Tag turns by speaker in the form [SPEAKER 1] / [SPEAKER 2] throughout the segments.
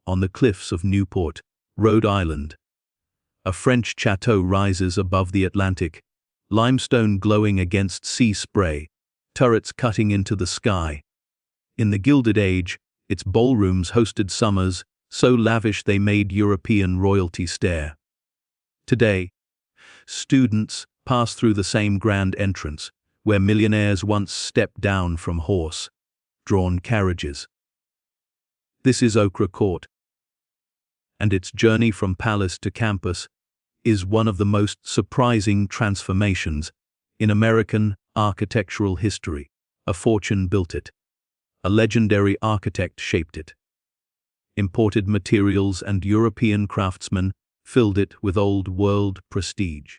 [SPEAKER 1] on the cliffs of Newport, Rhode Island. A French château rises above the Atlantic, limestone glowing against sea spray, turrets cutting into the sky. In the Gilded Age, its ballrooms hosted summers so lavish they made European royalty stare. Today, students pass through the same grand entrance, where millionaires once stepped down from horse-drawn carriages. This is Ochre Court, and its journey from palace to campus is one of the most surprising transformations in American architectural history. A fortune built it. A legendary architect shaped it. Imported materials and European craftsmen filled it with old-world prestige.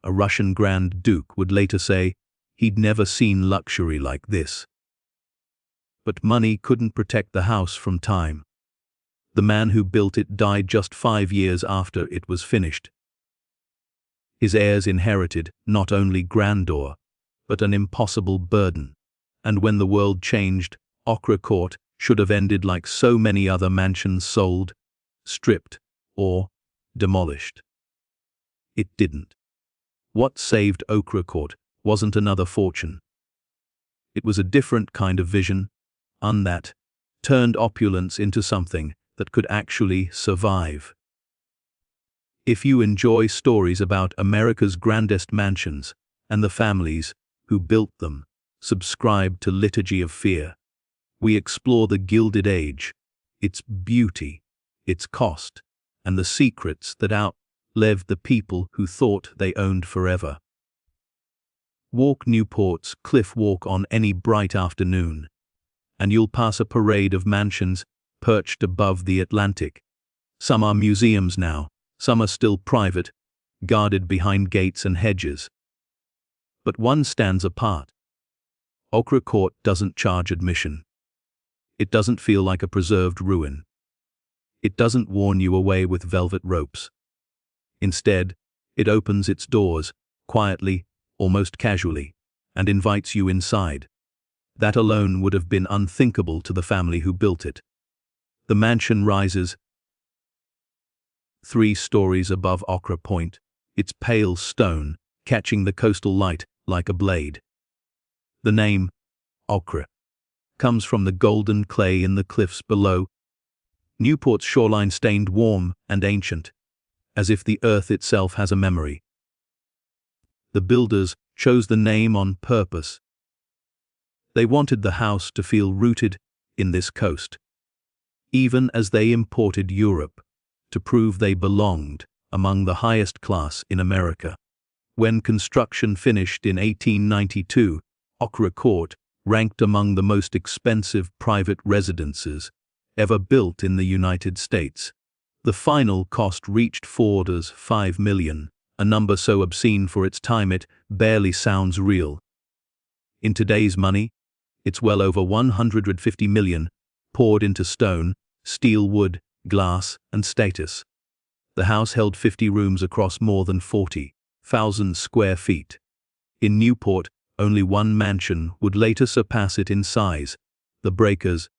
[SPEAKER 1] A Russian Grand Duke would later say he'd never seen luxury like this. But money couldn't protect the house from time. The man who built it died just 5 years after it was finished. His heirs inherited not only grandeur, but an impossible burden. And when the world changed, Ochre Court should have ended like so many other mansions sold, stripped, or demolished. It didn't. What saved Ochre Court wasn't another fortune. It was a different kind of vision, one that turned opulence into something that could actually survive. If you enjoy stories about America's grandest mansions and the families who built them, subscribe to Liturgy of Fear. We explore the Gilded Age, its beauty, its cost, and the secrets that outlived the people who thought they owned forever. Walk Newport's cliff walk on any bright afternoon, and you'll pass a parade of mansions perched above the Atlantic. Some are museums now, some are still private, guarded behind gates and hedges. But one stands apart. Ochre Court doesn't charge admission. It doesn't feel like a preserved ruin. It doesn't warn you away with velvet ropes. Instead, it opens its doors, quietly, almost casually, and invites you inside. That alone would have been unthinkable to the family who built it. The mansion rises 3 stories above Ochre Point, its pale stone catching the coastal light like a blade. The name, Ochre, comes from the golden clay in the cliffs below. Newport's shoreline stained warm and ancient, as if the earth itself has a memory. The builders chose the name on purpose. They wanted the house to feel rooted in this coast, even as they imported Europe, to prove they belonged among the highest class in America. When construction finished in 1892, Ochre Court ranked among the most expensive private residences ever built in the United States. The final cost reached $4.5 million, a number so obscene for its time it barely sounds real. In today's money, it's well over $150 million, poured into stone, steel, wood, glass, and status. The house held 50 rooms across more than 40,000 square feet. In Newport, only one mansion would later surpass it in size, the Breakers,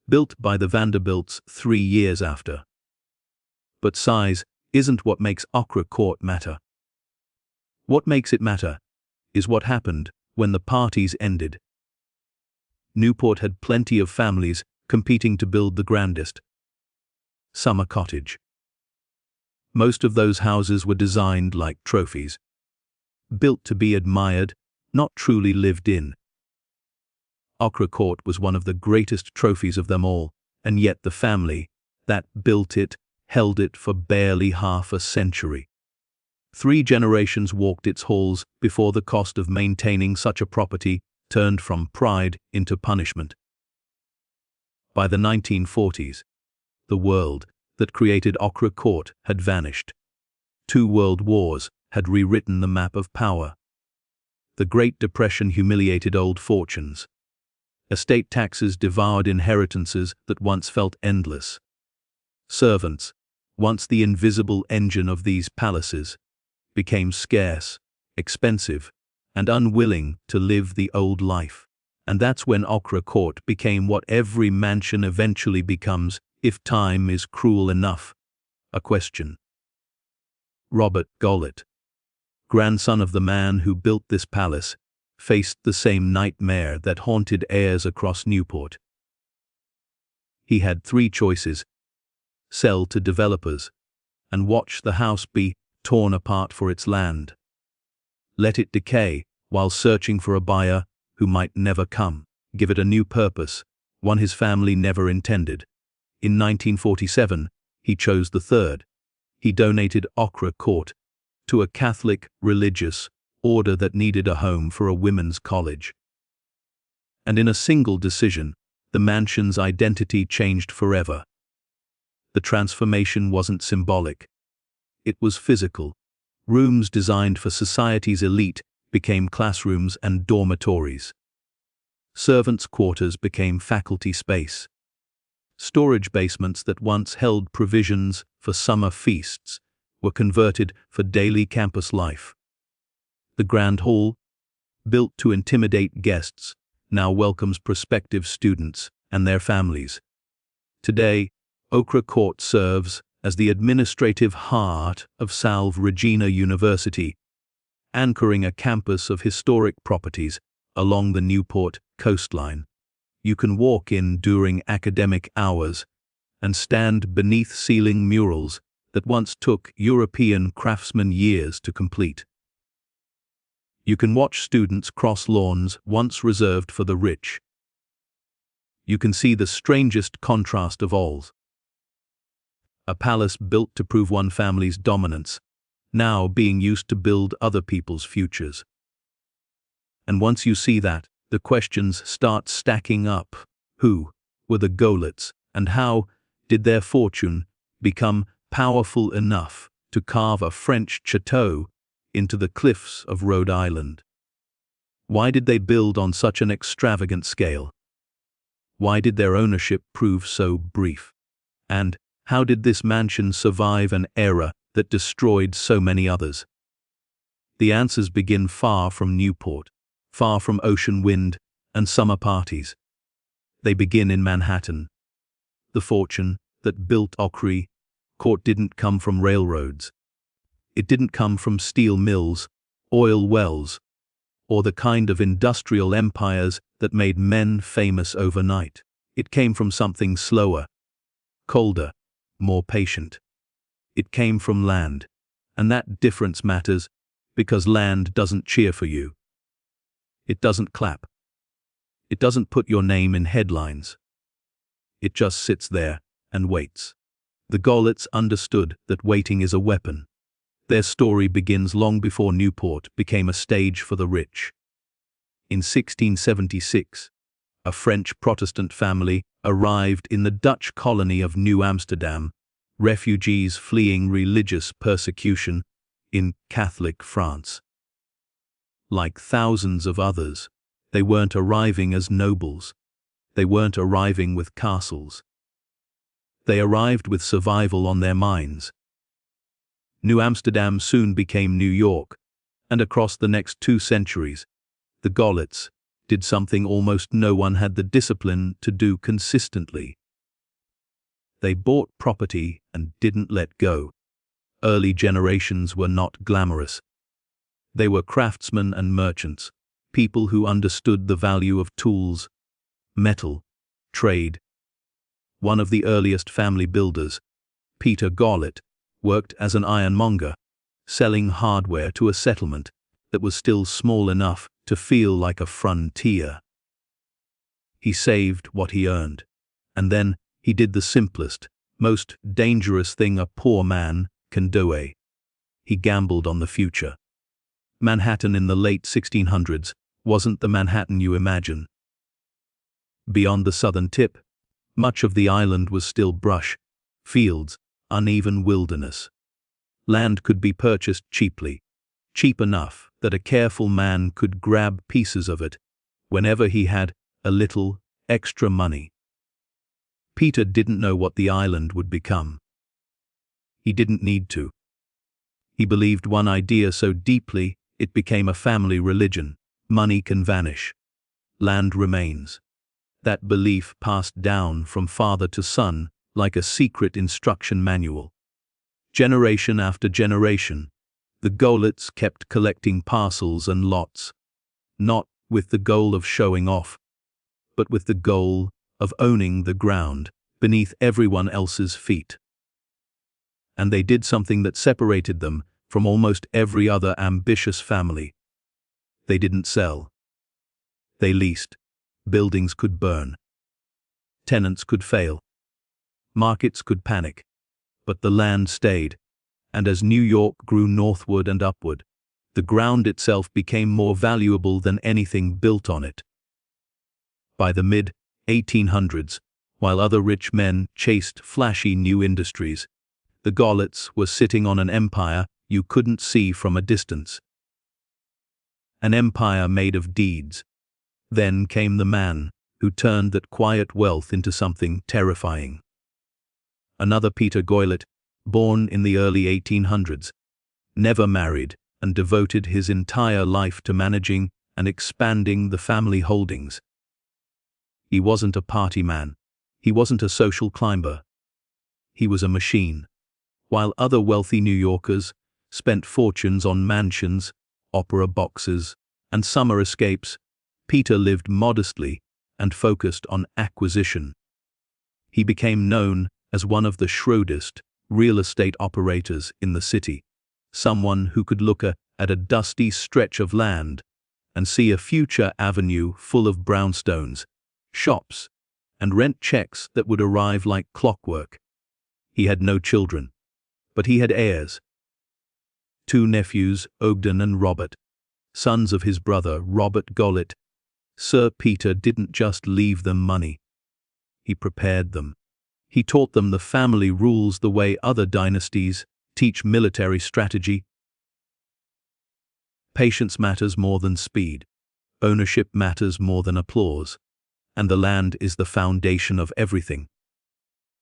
[SPEAKER 1] built by the Vanderbilts 3 years after. But size isn't what makes Ochre Court matter. What makes it matter is what happened when the parties ended. Newport had plenty of families competing to build the grandest summer cottage. Most of those houses were designed like trophies, built to be admired, not truly lived in. Ochre Court was one of the greatest trophies of them all, and yet the family that built it held it for barely half a century. 3 generations walked its halls before the cost of maintaining such a property turned from pride into punishment. By the 1940s, the world that created Ochre Court had vanished. 2 world wars had rewritten the map of power. The Great Depression humiliated old fortunes. Estate taxes devoured inheritances that once felt endless. Servants, once the invisible engine of these palaces, became scarce, expensive, and unwilling to live the old life. And that's when Ochre Court became what every mansion eventually becomes, If time is cruel enough. A question. Robert Goelet, grandson of the man who built this palace, faced the same nightmare that haunted heirs across Newport. He had three choices: sell to developers and watch the house be torn apart for its land, let it decay while searching for a buyer who might never come, give it a new purpose, one his family never intended. In 1947, he chose the third. He donated Ochre Court to a Catholic religious order that needed a home for a women's college. And in a single decision, the mansion's identity changed forever. The transformation wasn't symbolic. It was physical. Rooms designed for society's elite became classrooms and dormitories. Servants' quarters became faculty space. Storage basements that once held provisions for summer feasts were converted for daily campus life. The Grand Hall, built to intimidate guests, now welcomes prospective students and their families. Today, Ochre Court serves as the administrative heart of Salve Regina University, anchoring a campus of historic properties along the Newport coastline. You can walk in during academic hours and stand beneath ceiling murals that once took European craftsmen years to complete. You can watch students cross lawns once reserved for the rich. You can see the strangest contrast of all. A palace built to prove one family's dominance, now being used to build other people's futures. And once you see that, the questions start stacking up. Who were the Goelets, and how did their fortune become powerful enough to carve a French château into the cliffs of Rhode Island? Why did they build on such an extravagant scale? Why did their ownership prove so brief? And how did this mansion survive an era that destroyed so many others? The answers begin far from Newport, far from ocean wind and summer parties. They begin in Manhattan. The fortune that built Ochre Court didn't come from railroads. It didn't come from steel mills, oil wells, or the kind of industrial empires that made men famous overnight. It came from something slower, colder, more patient. It came from land, and that difference matters because land doesn't cheer for you. It doesn't clap. It doesn't put your name in headlines. It just sits there and waits. The Goelets understood that waiting is a weapon. Their story begins long before Newport became a stage for the rich. In 1676, a French Protestant family arrived in the Dutch colony of New Amsterdam, refugees fleeing religious persecution in Catholic France. Like thousands of others, they weren't arriving as nobles. They weren't arriving with castles. They arrived with survival on their minds. New Amsterdam soon became New York, and across the next 2 centuries, the Goelets did something almost no one had the discipline to do consistently. They bought property and didn't let go. Early generations were not glamorous. They were craftsmen and merchants, people who understood the value of tools, metal, trade. One of the earliest family builders, Peter Goelet, worked as an ironmonger, selling hardware to a settlement that was still small enough to feel like a frontier. He saved what he earned, and then he did the simplest, most dangerous thing a poor man can do. He gambled on the future. Manhattan in the late 1600s wasn't the Manhattan you imagine. Beyond the southern tip, much of the island was still brush, fields, uneven wilderness. Land could be purchased cheaply, cheap enough that a careful man could grab pieces of it whenever he had a little extra money. Peter didn't know what the island would become. He didn't need to. He believed one idea so deeply it became a family religion: money can vanish, land remains. That belief passed down from father to son like a secret instruction manual. Generation after generation, the Goelets kept collecting parcels and lots, not with the goal of showing off, but with the goal of owning the ground beneath everyone else's feet. And they did something that separated them from almost every other ambitious family. They didn't sell. They leased. Buildings could burn. Tenants could fail. Markets could panic. But the land stayed, and as New York grew northward and upward, the ground itself became more valuable than anything built on it. By the mid-1800s, while other rich men chased flashy new industries, the Goelets were sitting on an empire you couldn't see from a distance. An empire made of deeds. Then came the man who turned that quiet wealth into something terrifying. Another Peter Goelet, born in the early 1800s, never married and devoted his entire life to managing and expanding the family holdings. He wasn't a party man. He wasn't a social climber. He was a machine. While other wealthy New Yorkers spent fortunes on mansions, opera boxes, and summer escapes, Peter lived modestly and focused on acquisition. He became known as one of the shrewdest real estate operators in the city, someone who could look at a dusty stretch of land and see a future avenue full of brownstones, shops, and rent checks that would arrive like clockwork. He had no children, but he had heirs. 2 nephews, Ogden and Robert, sons of his brother Robert Goelet. Sir Peter didn't just leave them money. He prepared them. He taught them the family rules the way other dynasties teach military strategy. Patience matters more than speed. Ownership matters more than applause. And the land is the foundation of everything.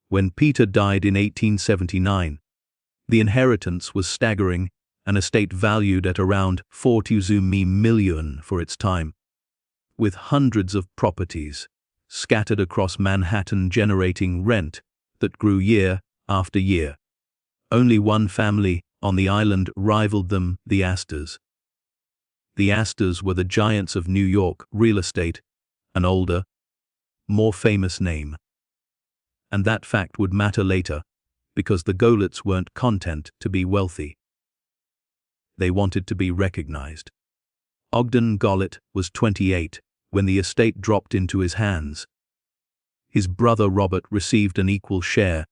[SPEAKER 1] When Peter died in 1879, the inheritance was staggering, an estate valued at around 42 million for its time, with hundreds of properties scattered across Manhattan generating rent that grew year after year. Only one family on the island rivaled them, the Astors. The Astors were the giants of New York real estate, an older, more famous name. And that fact would matter later, because the Goelets weren't content to be wealthy. They wanted to be recognized. Ogden Goelet was 28 when the estate dropped into his hands. His brother Robert received an equal share,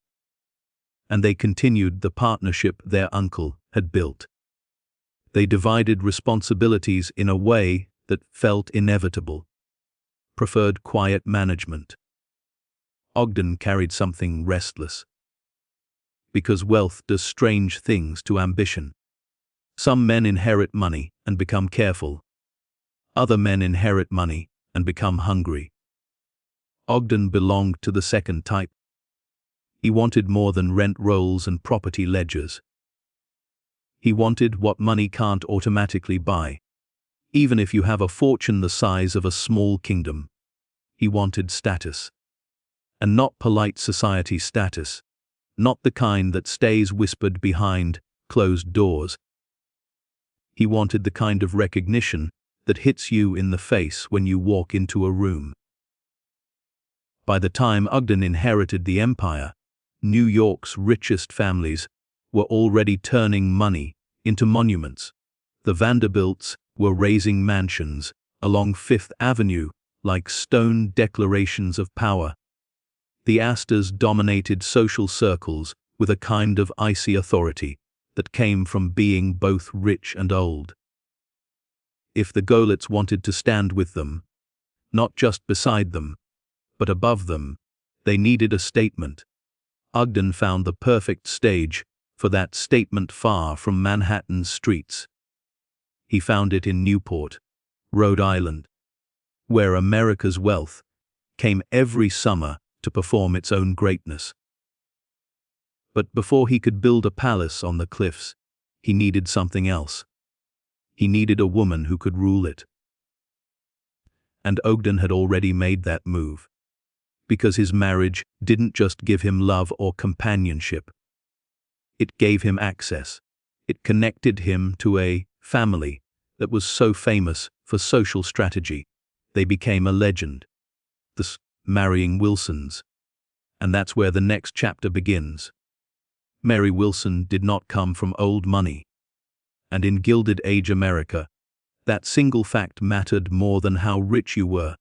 [SPEAKER 1] and they continued the partnership their uncle had built. They divided responsibilities in a way that felt inevitable, preferred quiet management. Ogden carried something restless, because wealth does strange things to ambition. Some men inherit money and become careful. Other men inherit money and become hungry. Ogden belonged to the second type. He wanted more than rent rolls and property ledgers. He wanted what money can't automatically buy, even if you have a fortune the size of a small kingdom. He wanted status. And not polite society status, not the kind that stays whispered behind closed doors. He wanted the kind of recognition that hits you in the face when you walk into a room. By the time Ogden inherited the empire, New York's richest families were already turning money into monuments. The Vanderbilts were raising mansions along Fifth Avenue like stone declarations of power. The Astors dominated social circles with a kind of icy authority that came from being both rich and old. If the Goelets wanted to stand with them, not just beside them, but above them, they needed a statement. Ogden found the perfect stage for that statement far from Manhattan's streets. He found it in Newport, Rhode Island, where America's wealth came every summer to perform its own greatness. But before he could build a palace on the cliffs, he needed something else. He needed a woman who could rule it. And Ogden had already made that move. because his marriage didn't just give him love or companionship. It gave him access. It connected him to a family that was so famous for social strategy. They became a legend. The marrying Wilsons. And that's where the next chapter begins. Mary Wilson did not come from old money. And in Gilded Age America, that single fact mattered more than how rich you were.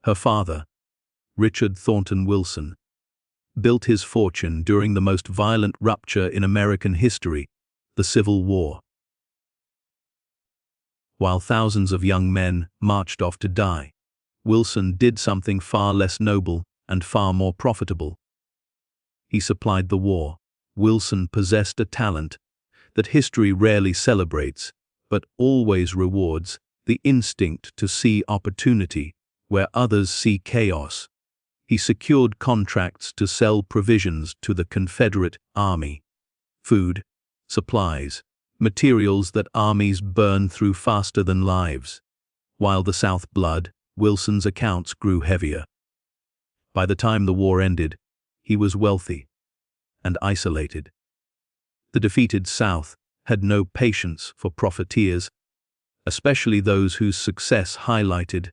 [SPEAKER 1] Her father, Richard Thornton Wilson, built his fortune during the most violent rupture in American history, the Civil War. While thousands of young men marched off to die, Wilson did something far less noble and far more profitable. He supplied the war. Wilson possessed a talent that history rarely celebrates, but always rewards: the instinct to see opportunity where others see chaos. He secured contracts to sell provisions to the Confederate Army. Food, supplies, materials that armies burn through faster than lives. While the South bled, Wilson's accounts grew heavier. By the time the war ended, he was wealthy and isolated. The defeated South had no patience for profiteers, especially those whose success highlighted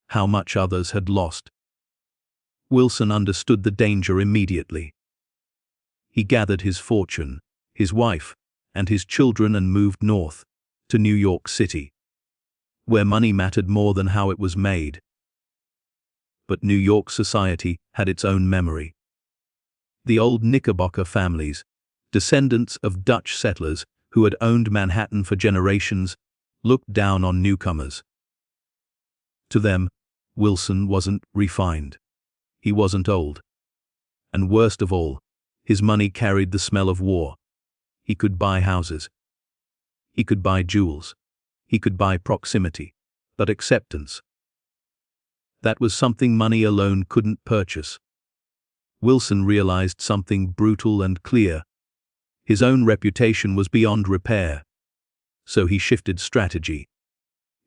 [SPEAKER 1] how much others had lost. Wilson understood the danger immediately. He gathered his fortune, his wife, and his children and moved north to New York City, where money mattered more than how it was made. But New York society had its own memory. The old Knickerbocker families, descendants of Dutch settlers who had owned Manhattan for generations, looked down on newcomers. To them, Wilson wasn't refined. He wasn't old. And worst of all, his money carried the smell of war. He could buy houses. He could buy jewels. He could buy proximity, but acceptance. That was something money alone couldn't purchase. Wilson realized something brutal and clear. His own reputation was beyond repair. So he shifted strategy.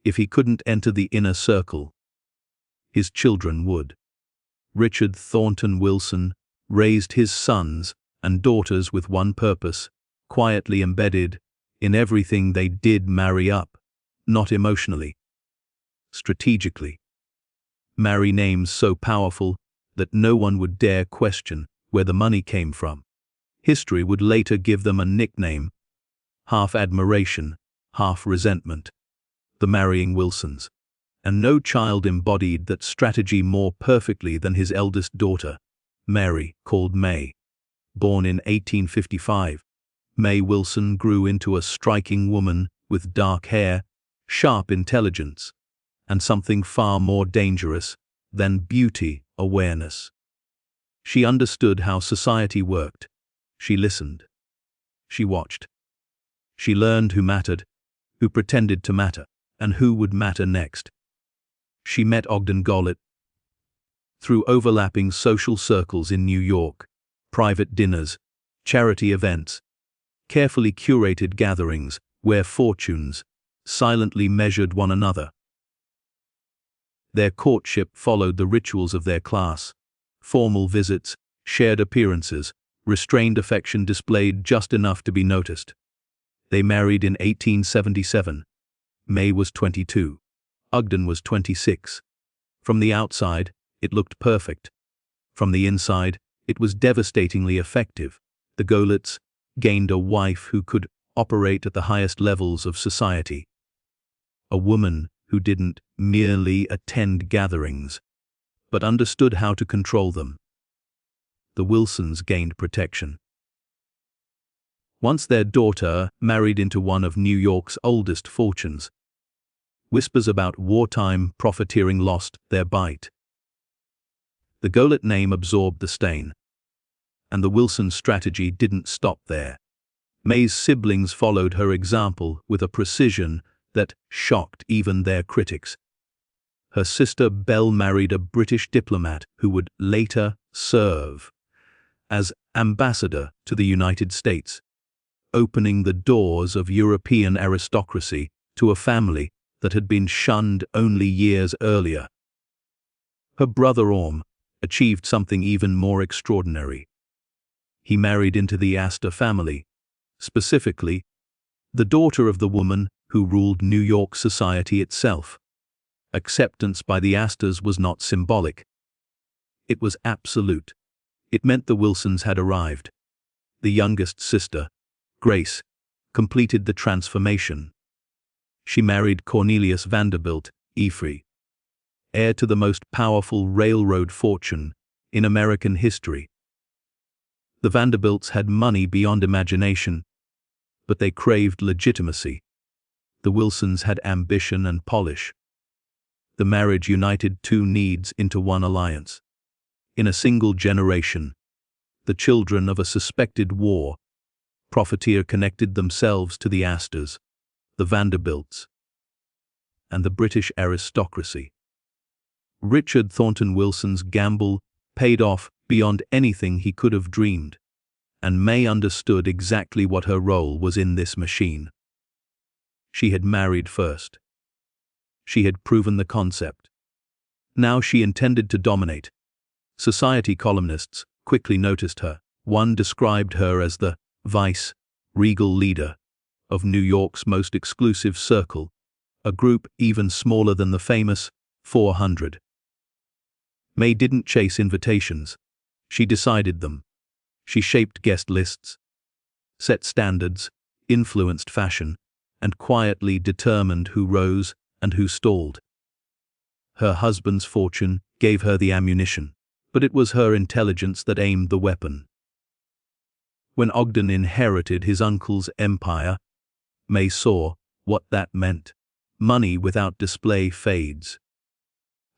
[SPEAKER 1] If he couldn't enter the inner circle, his children would. Richard Thornton Wilson raised his sons and daughters with one purpose, quietly embedded in everything they did: marry up, not emotionally, strategically. Marry names so powerful that no one would dare question where the money came from. History would later give them a nickname: half admiration, half resentment, the marrying Wilsons. And no child embodied that strategy more perfectly than his eldest daughter, Mary, called May. Born in 1855, May Wilson grew into a striking woman with dark hair, sharp intelligence, and something far more dangerous than beauty: awareness. She understood how society worked. She listened. She watched. She learned who mattered, who pretended to matter, and who would matter next. She met Ogden Goelet through overlapping social circles in New York, private dinners, charity events, carefully curated gatherings where fortunes silently measured one another. Their courtship followed the rituals of their class: formal visits, shared appearances, restrained affection displayed just enough to be noticed. They married in 1877. May was 22. Ogden was 26. From the outside, it looked perfect. From the inside, it was devastatingly effective. The Goelets gained a wife who could operate at the highest levels of society. A woman who didn't merely attend gatherings, but understood how to control them. The Wilsons gained protection. Once their daughter married into one of New York's oldest fortunes, whispers about wartime profiteering lost their bite. The Goelet name absorbed the stain. And the Wilson strategy didn't stop there. May's siblings followed her example with a precision that shocked even their critics. Her sister Belle married a British diplomat who would later serve as ambassador to the United States, opening the doors of European aristocracy to a family that had been shunned only years earlier. Her brother Orm, achieved something even more extraordinary. He married into the Astor family, specifically, the daughter of the woman who ruled New York society itself. Acceptance by the Astors was not symbolic. It was absolute. It meant the Wilsons had arrived. The youngest sister, Grace, completed the transformation. She married Cornelius Vanderbilt, Efrey, heir to the most powerful railroad fortune in American history. The Vanderbilts had money beyond imagination, but they craved legitimacy. The Wilsons had ambition and polish. The marriage united two needs into one alliance. In a single generation, the children of a suspected war profiteer connected themselves to the Astors, the Vanderbilts, and the British aristocracy. Richard Thornton Wilson's gamble paid off beyond anything he could have dreamed, and May understood exactly what her role was in this machine. She had married first. She had proven the concept. Now she intended to dominate. Society columnists quickly noticed her. One described her as the vice-regal leader of New York's most exclusive circle, a group even smaller than the famous 400. May didn't chase invitations. She decided them. She shaped guest lists, set standards, influenced fashion, and quietly determined who rose and who stalled. Her husband's fortune gave her the ammunition, but it was her intelligence that aimed the weapon. When Ogden inherited his uncle's empire, May saw what that meant. Money without display fades.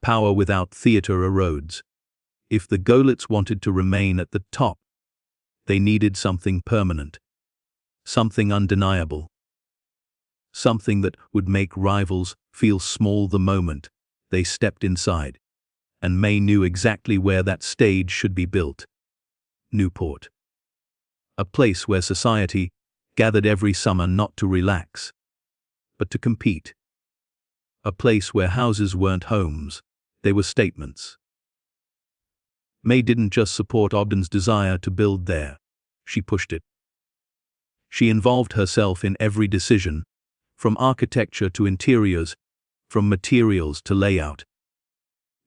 [SPEAKER 1] Power without theater erodes. If the Goelets wanted to remain at the top, they needed something permanent, something undeniable, something that would make rivals feel small the moment they stepped inside, and May knew exactly where that stage should be built. Newport. A place where society gathered every summer not to relax, but to compete. A place where houses weren't homes, they were statements. May didn't just support Ogden's desire to build there, she pushed it. She involved herself in every decision, from architecture to interiors, from materials to layout.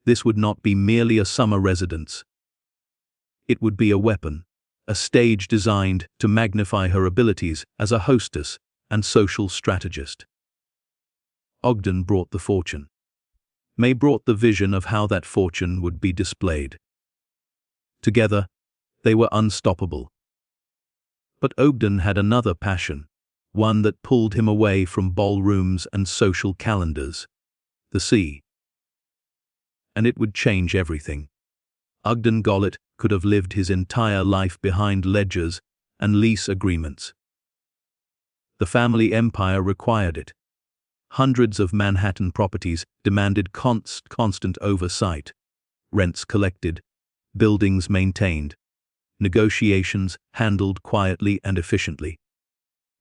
[SPEAKER 1] This would not be merely a summer residence. It would be a weapon, a stage designed to magnify her abilities as a hostess and social strategist. Ogden brought the fortune. May brought the vision of how that fortune would be displayed. Together, they were unstoppable. But Ogden had another passion, one that pulled him away from ballrooms and social calendars: the sea. And it would change everything. Ogden Goelet could have lived his entire life behind ledgers and lease agreements. The family empire required it. Hundreds of Manhattan properties demanded constant oversight, rents collected, buildings maintained, negotiations handled quietly and efficiently.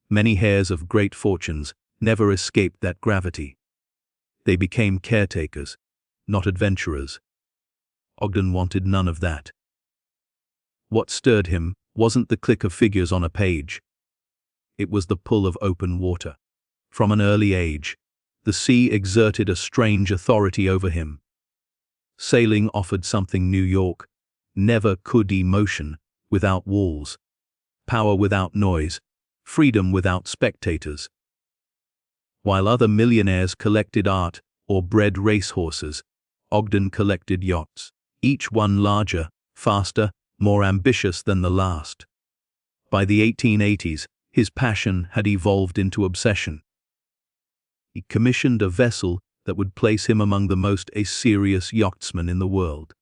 [SPEAKER 1] Many heirs of great fortunes never escaped that gravity. They became caretakers, not adventurers. Ogden wanted none of that. What stirred him wasn't the click of figures on a page. It was the pull of open water. From an early age, the sea exerted a strange authority over him. Sailing offered something New York never could: emotion without walls, power without noise, freedom without spectators. While other millionaires collected art or bred racehorses, Ogden collected yachts, each one larger, faster, more ambitious than the last. By the 1880s, his passion had evolved into obsession. He commissioned a vessel that would place him among the most serious yachtsmen in the world.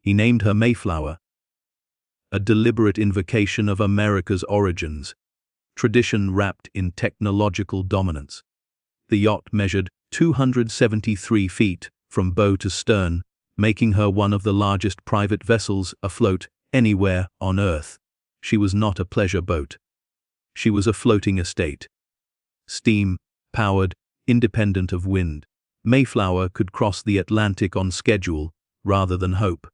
[SPEAKER 1] He named her Mayflower, a deliberate invocation of America's origins, tradition wrapped in technological dominance. The yacht measured 273 feet from bow to stern, making her one of the largest private vessels afloat anywhere on Earth. She was not a pleasure boat. She was a floating estate. Steam-powered, independent of wind, Mayflower could cross the Atlantic on schedule, rather than hope.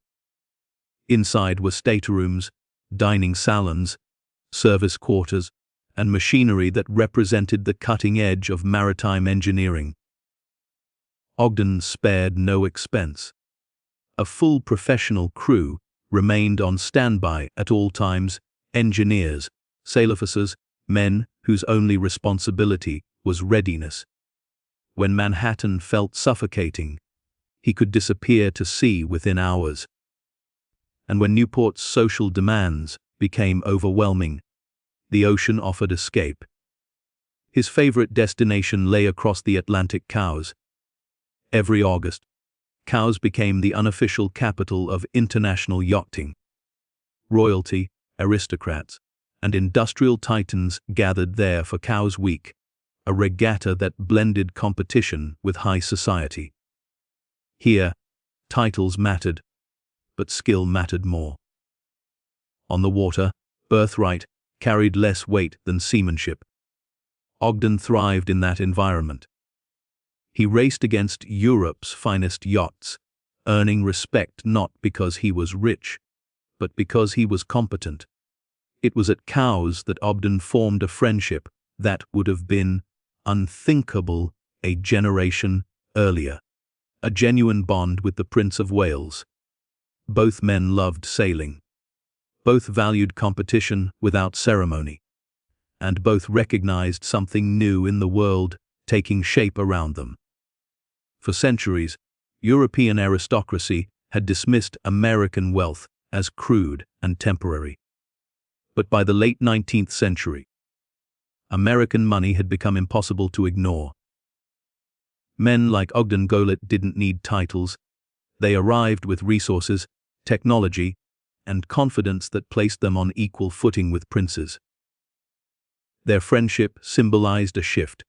[SPEAKER 1] Inside were staterooms, dining salons, service quarters, and machinery that represented the cutting edge of maritime engineering. Ogden spared no expense. A full professional crew remained on standby at all times: engineers, sail officers, men whose only responsibility was readiness. When Manhattan felt suffocating, he could disappear to sea within hours. And when Newport's social demands became overwhelming, the ocean offered escape. His favorite destination lay across the Atlantic. Cowes. Every August, Cowes became the unofficial capital of international yachting. Royalty, aristocrats, and industrial titans gathered there for Cowes Week, a regatta that blended competition with high society. Here, titles mattered, but skill mattered more. On the water, birthright carried less weight than seamanship. Ogden thrived in that environment. He raced against Europe's finest yachts, earning respect not because he was rich, but because he was competent. It was at Cowes that Ogden formed a friendship that would have been unthinkable a generation earlier. A genuine bond with the Prince of Wales. Both men loved sailing. Both valued competition without ceremony. And both recognized something new in the world taking shape around them. For centuries, European aristocracy had dismissed American wealth as crude and temporary. But by the late 19th century, American money had become impossible to ignore. Men like Ogden Goelet didn't need titles. They arrived with resources, technology, and confidence that placed them on equal footing with princes. Their friendship symbolized a shift.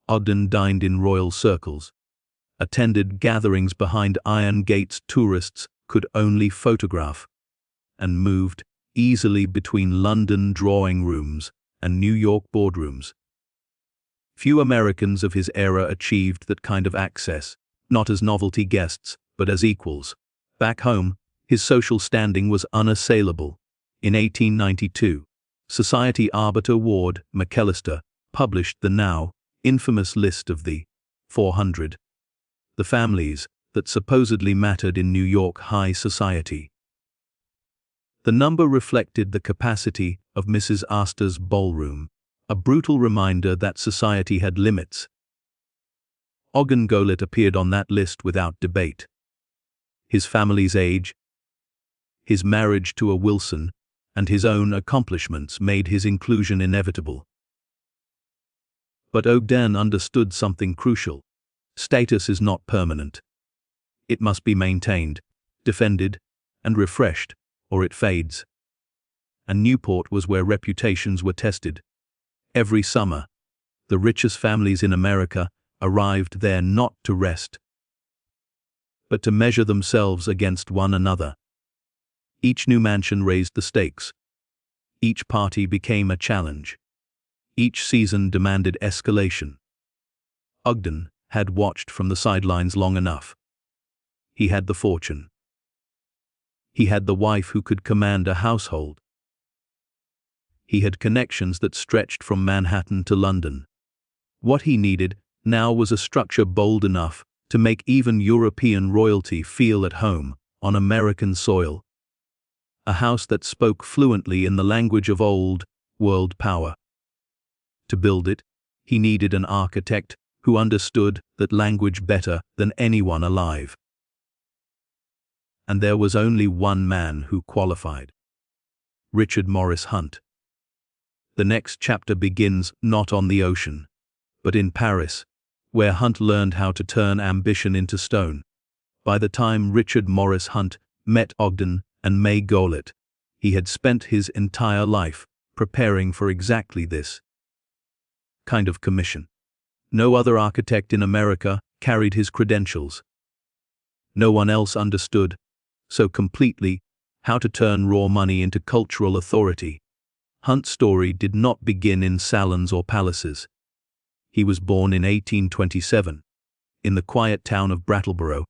[SPEAKER 1] Ogden dined in royal circles, attended gatherings behind iron gates tourists could only photograph, and moved easily between London drawing rooms and New York boardrooms. Few Americans of his era achieved that kind of access, not as novelty guests, but as equals. Back home, his social standing was unassailable. In 1892, Society arbiter Ward McAllister published the now infamous list of the 400, the families that supposedly mattered in New York high society. The number reflected the capacity of Mrs. Astor's ballroom, a brutal reminder that society had limits. Ogden Goelet appeared on that list without debate. His family's age, his marriage to a Wilson, and his own accomplishments made his inclusion inevitable. But Ogden understood something crucial. Status is not permanent. It must be maintained, defended, and refreshed, or it fades. And Newport was where reputations were tested. Every summer, the richest families in America arrived there not to rest, but to measure themselves against one another. Each new mansion raised the stakes. Each party became a challenge. Each season demanded escalation. Ogden had watched from the sidelines long enough. He had the fortune. He had the wife who could command a household. He had connections that stretched from Manhattan to London. What he needed now was a structure bold enough to make even European royalty feel at home on American soil. A house that spoke fluently in the language of old world power. To build it, he needed an architect who understood that language better than anyone alive. And there was only one man who qualified: Richard Morris Hunt. The next chapter begins not on the ocean, but in Paris, where Hunt learned how to turn ambition into stone. By the time Richard Morris Hunt met Ogden and May Goelet, he had spent his entire life preparing for exactly this kind of commission. No other architect in America carried his credentials. No one else understood so completely how to turn raw money into cultural authority. Hunt's story did not begin in salons or palaces. He was born in 1827, in the quiet town of Brattleboro.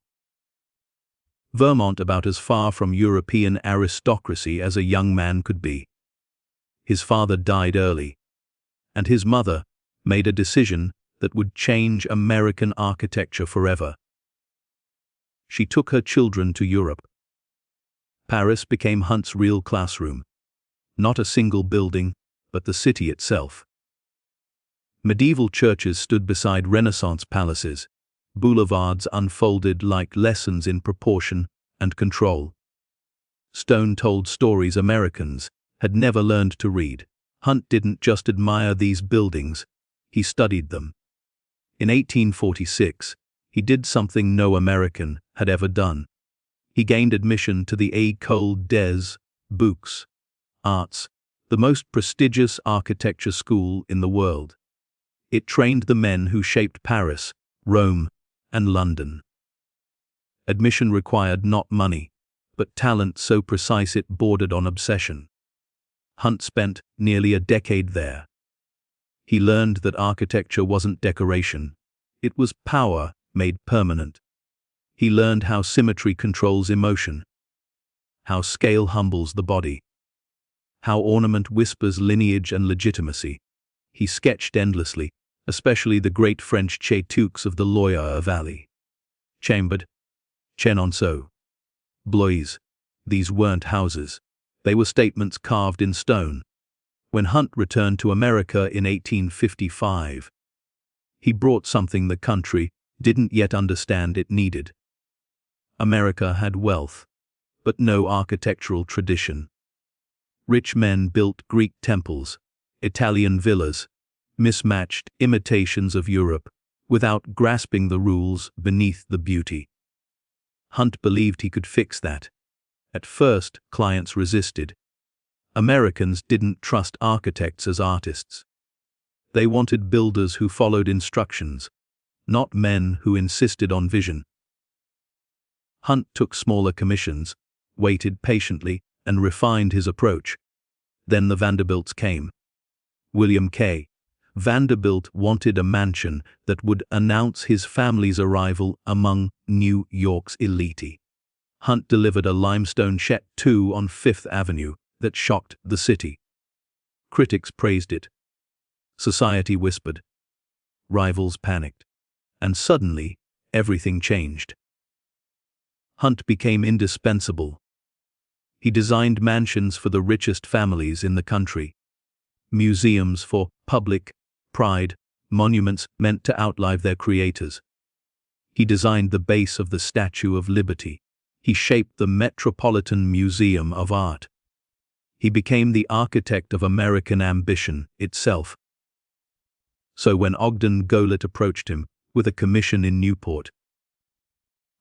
[SPEAKER 1] Vermont about as far from European aristocracy as a young man could be. His father died early, and his mother made a decision that would change American architecture forever. She took her children to Europe. Paris became Hunt's real classroom. Not a single building, but the city itself. Medieval churches stood beside Renaissance palaces. Boulevards unfolded like lessons in proportion and control. Stone told stories Americans had never learned to read. Hunt didn't just admire these buildings, he studied them. In 1846, he did something no American had ever done. He gained admission to the École des Beaux Arts, the most prestigious architecture school in the world. It trained the men who shaped Paris, Rome, and London. Admission required not money, but talent so precise it bordered on obsession. Hunt spent nearly a decade there. He learned that architecture wasn't decoration, it was power made permanent. He learned how symmetry controls emotion, how scale humbles the body, how ornament whispers lineage and legitimacy. He sketched endlessly, especially the great French châteaux of the Loire Valley. Chambered, Chenonceau, Blois. These weren't houses. They were statements carved in stone. When Hunt returned to America in 1855, he brought something the country didn't yet understand it needed. America had wealth, but no architectural tradition. Rich men built Greek temples, Italian villas, mismatched imitations of Europe, without grasping the rules beneath the beauty. Hunt believed he could fix that. At first, clients resisted. Americans didn't trust architects as artists. They wanted builders who followed instructions, not men who insisted on vision. Hunt took smaller commissions, waited patiently, and refined his approach. Then the Vanderbilts came. William K. Vanderbilt wanted a mansion that would announce his family's arrival among New York's elite. Hunt delivered a limestone château on Fifth Avenue that shocked the city. Critics praised it. Society whispered. Rivals panicked. And suddenly, everything changed. Hunt became indispensable. He designed mansions for the richest families in the country, museums for public pride, monuments meant to outlive their creators. He designed the base of the Statue of Liberty. He shaped the Metropolitan Museum of Art. He became the architect of American ambition itself. So when Ogden Goelet approached him with a commission in Newport,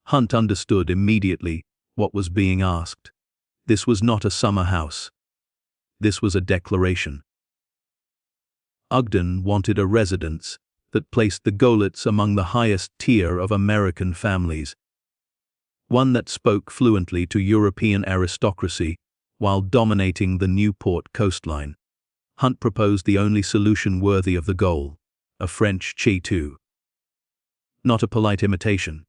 [SPEAKER 1] Hunt understood immediately what was being asked. This was not a summer house. This was a declaration. Ogden wanted a residence that placed the Goelets among the highest tier of American families, one that spoke fluently to European aristocracy while dominating the Newport coastline. Hunt proposed the only solution worthy of the goal, a French château. Not a polite imitation,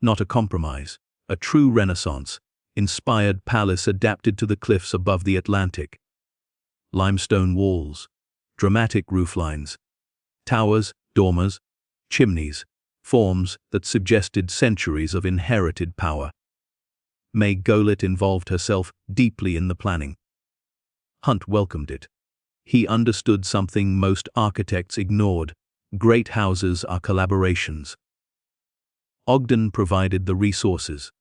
[SPEAKER 1] not a compromise, a true Renaissance-inspired palace adapted to the cliffs above the Atlantic. Limestone walls, dramatic rooflines, towers, dormers, chimneys, forms that suggested centuries of inherited power. May Goelet involved herself deeply in the planning. Hunt welcomed it. He understood something most architects ignored: great houses are collaborations. Ogden provided the resources.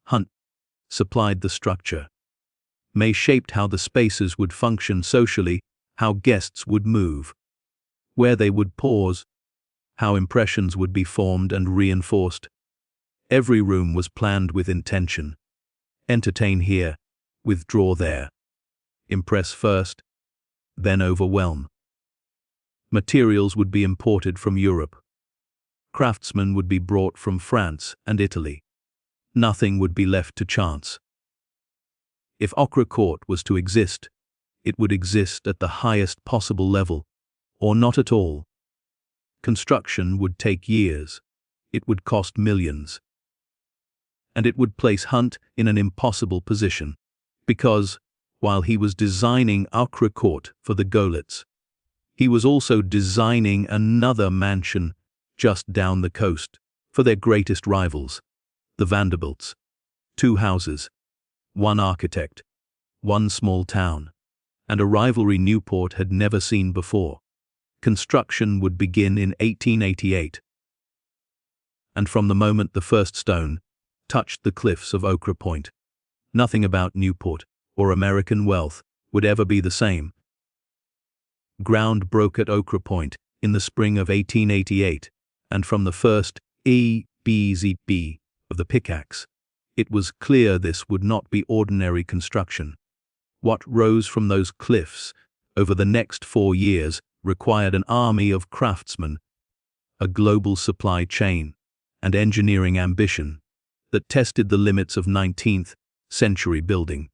[SPEAKER 1] Hunt supplied the structure. May shaped how the spaces would function socially, how guests would move, where they would pause, how impressions would be formed and reinforced. Every room was planned with intention. Entertain here, withdraw there. Impress first, then overwhelm. Materials would be imported from Europe. Craftsmen would be brought from France and Italy. Nothing would be left to chance. If Ochre Court was to exist, it would exist at the highest possible level, or not at all. Construction would take years. It would cost millions. and it would place Hunt in an impossible position. Because, while he was designing Ochre Court for the Goelets, he was also designing another mansion just down the coast for their greatest rivals, the Vanderbilts. 2 houses, 1 architect, 1 small town, and a rivalry Newport had never seen before. Construction would begin in 1888. And from the moment the first stone touched the cliffs of Ochre Point, nothing about Newport or American wealth would ever be the same. Ground broke at Ochre Point in the spring of 1888, and from the first EBZB of the pickaxe, it was clear this would not be ordinary construction. What rose from those cliffs over the next 4 years required an army of craftsmen, a global supply chain, and engineering ambition that tested the limits of 19th century building.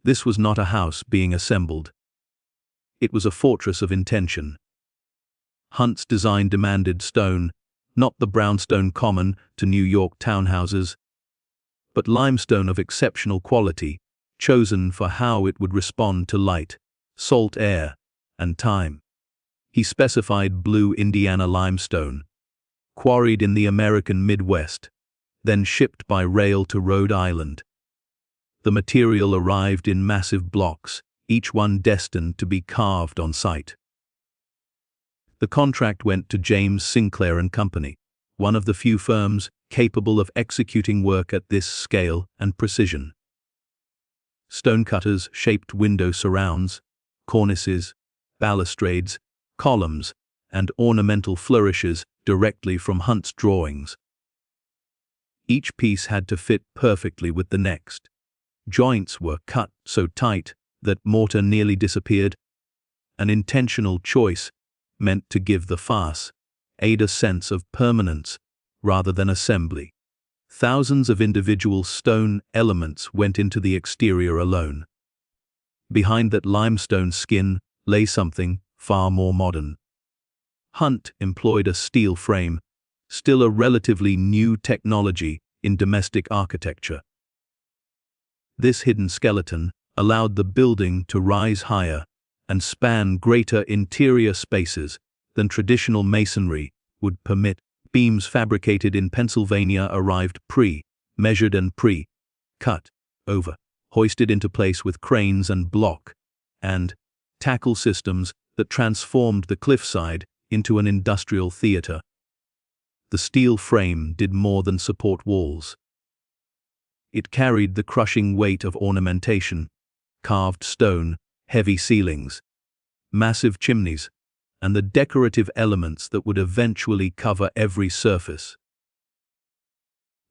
[SPEAKER 1] This was not a house being assembled. It was a fortress of intention. Hunt's design demanded stone, not the brownstone common to New York townhouses, but limestone of exceptional quality, chosen for how it would respond to light, salt air, and time. He specified blue Indiana limestone, quarried in the American Midwest, then shipped by rail to Rhode Island. The material arrived in massive blocks, each one destined to be carved on site. The contract went to James Sinclair and Company, one of the few firms capable of executing work at this scale and precision. Stonecutters shaped window surrounds, cornices, balustrades, columns, and ornamental flourishes directly from Hunt's drawings. Each piece had to fit perfectly with the next. Joints were cut so tight that mortar nearly disappeared. An intentional choice meant to give the farce a sense of permanence rather than assembly. Thousands of individual stone elements went into the exterior alone. Behind that limestone skin lay something far more modern. Hunt employed a steel frame, still a relatively new technology in domestic architecture. This hidden skeleton allowed the building to rise higher and span greater interior spaces than traditional masonry would permit. Beams fabricated in Pennsylvania arrived pre-measured and pre-cut over, hoisted into place with cranes and block and tackle systems that transformed the cliffside into an industrial theater. The steel frame did more than support walls. It carried the crushing weight of ornamentation, carved stone, heavy ceilings, massive chimneys, and the decorative elements that would eventually cover every surface.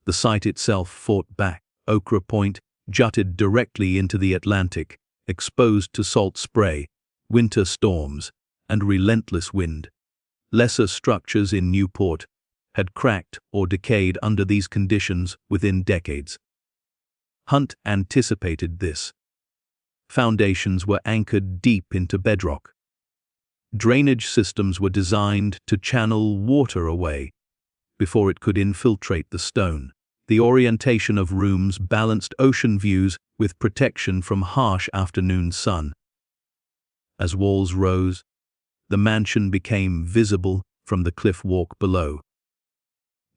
[SPEAKER 1] The site itself fought back. Ochre Point jutted directly into the Atlantic, exposed to salt spray, winter storms, and relentless wind. Lesser structures in Newport had cracked or decayed under these conditions within decades. Hunt anticipated this. Foundations were anchored deep into bedrock. Drainage systems were designed to channel water away before it could infiltrate the stone. The orientation of rooms balanced ocean views with protection from harsh afternoon sun. As walls rose, the mansion became visible from the cliff walk below.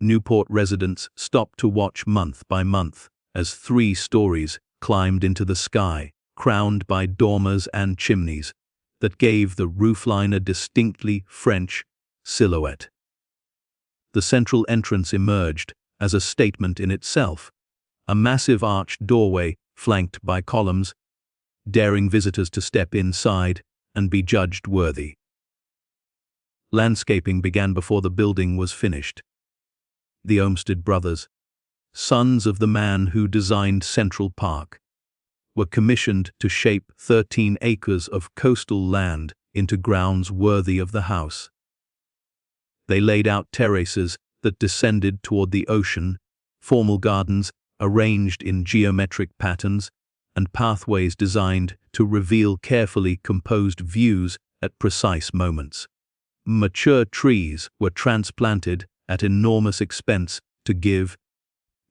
[SPEAKER 1] Newport residents stopped to watch month by month as 3 stories climbed into the sky, crowned by dormers and chimneys that gave the roofline a distinctly French silhouette. The central entrance emerged as a statement in itself, a massive arched doorway flanked by columns, daring visitors to step inside and be judged worthy. Landscaping began before the building was finished. The Olmsted brothers, sons of the man who designed Central Park, were commissioned to shape 13 acres of coastal land into grounds worthy of the house. They laid out terraces that descended toward the ocean, formal gardens arranged in geometric patterns, and pathways designed to reveal carefully composed views at precise moments. Mature trees were transplanted at enormous expense to give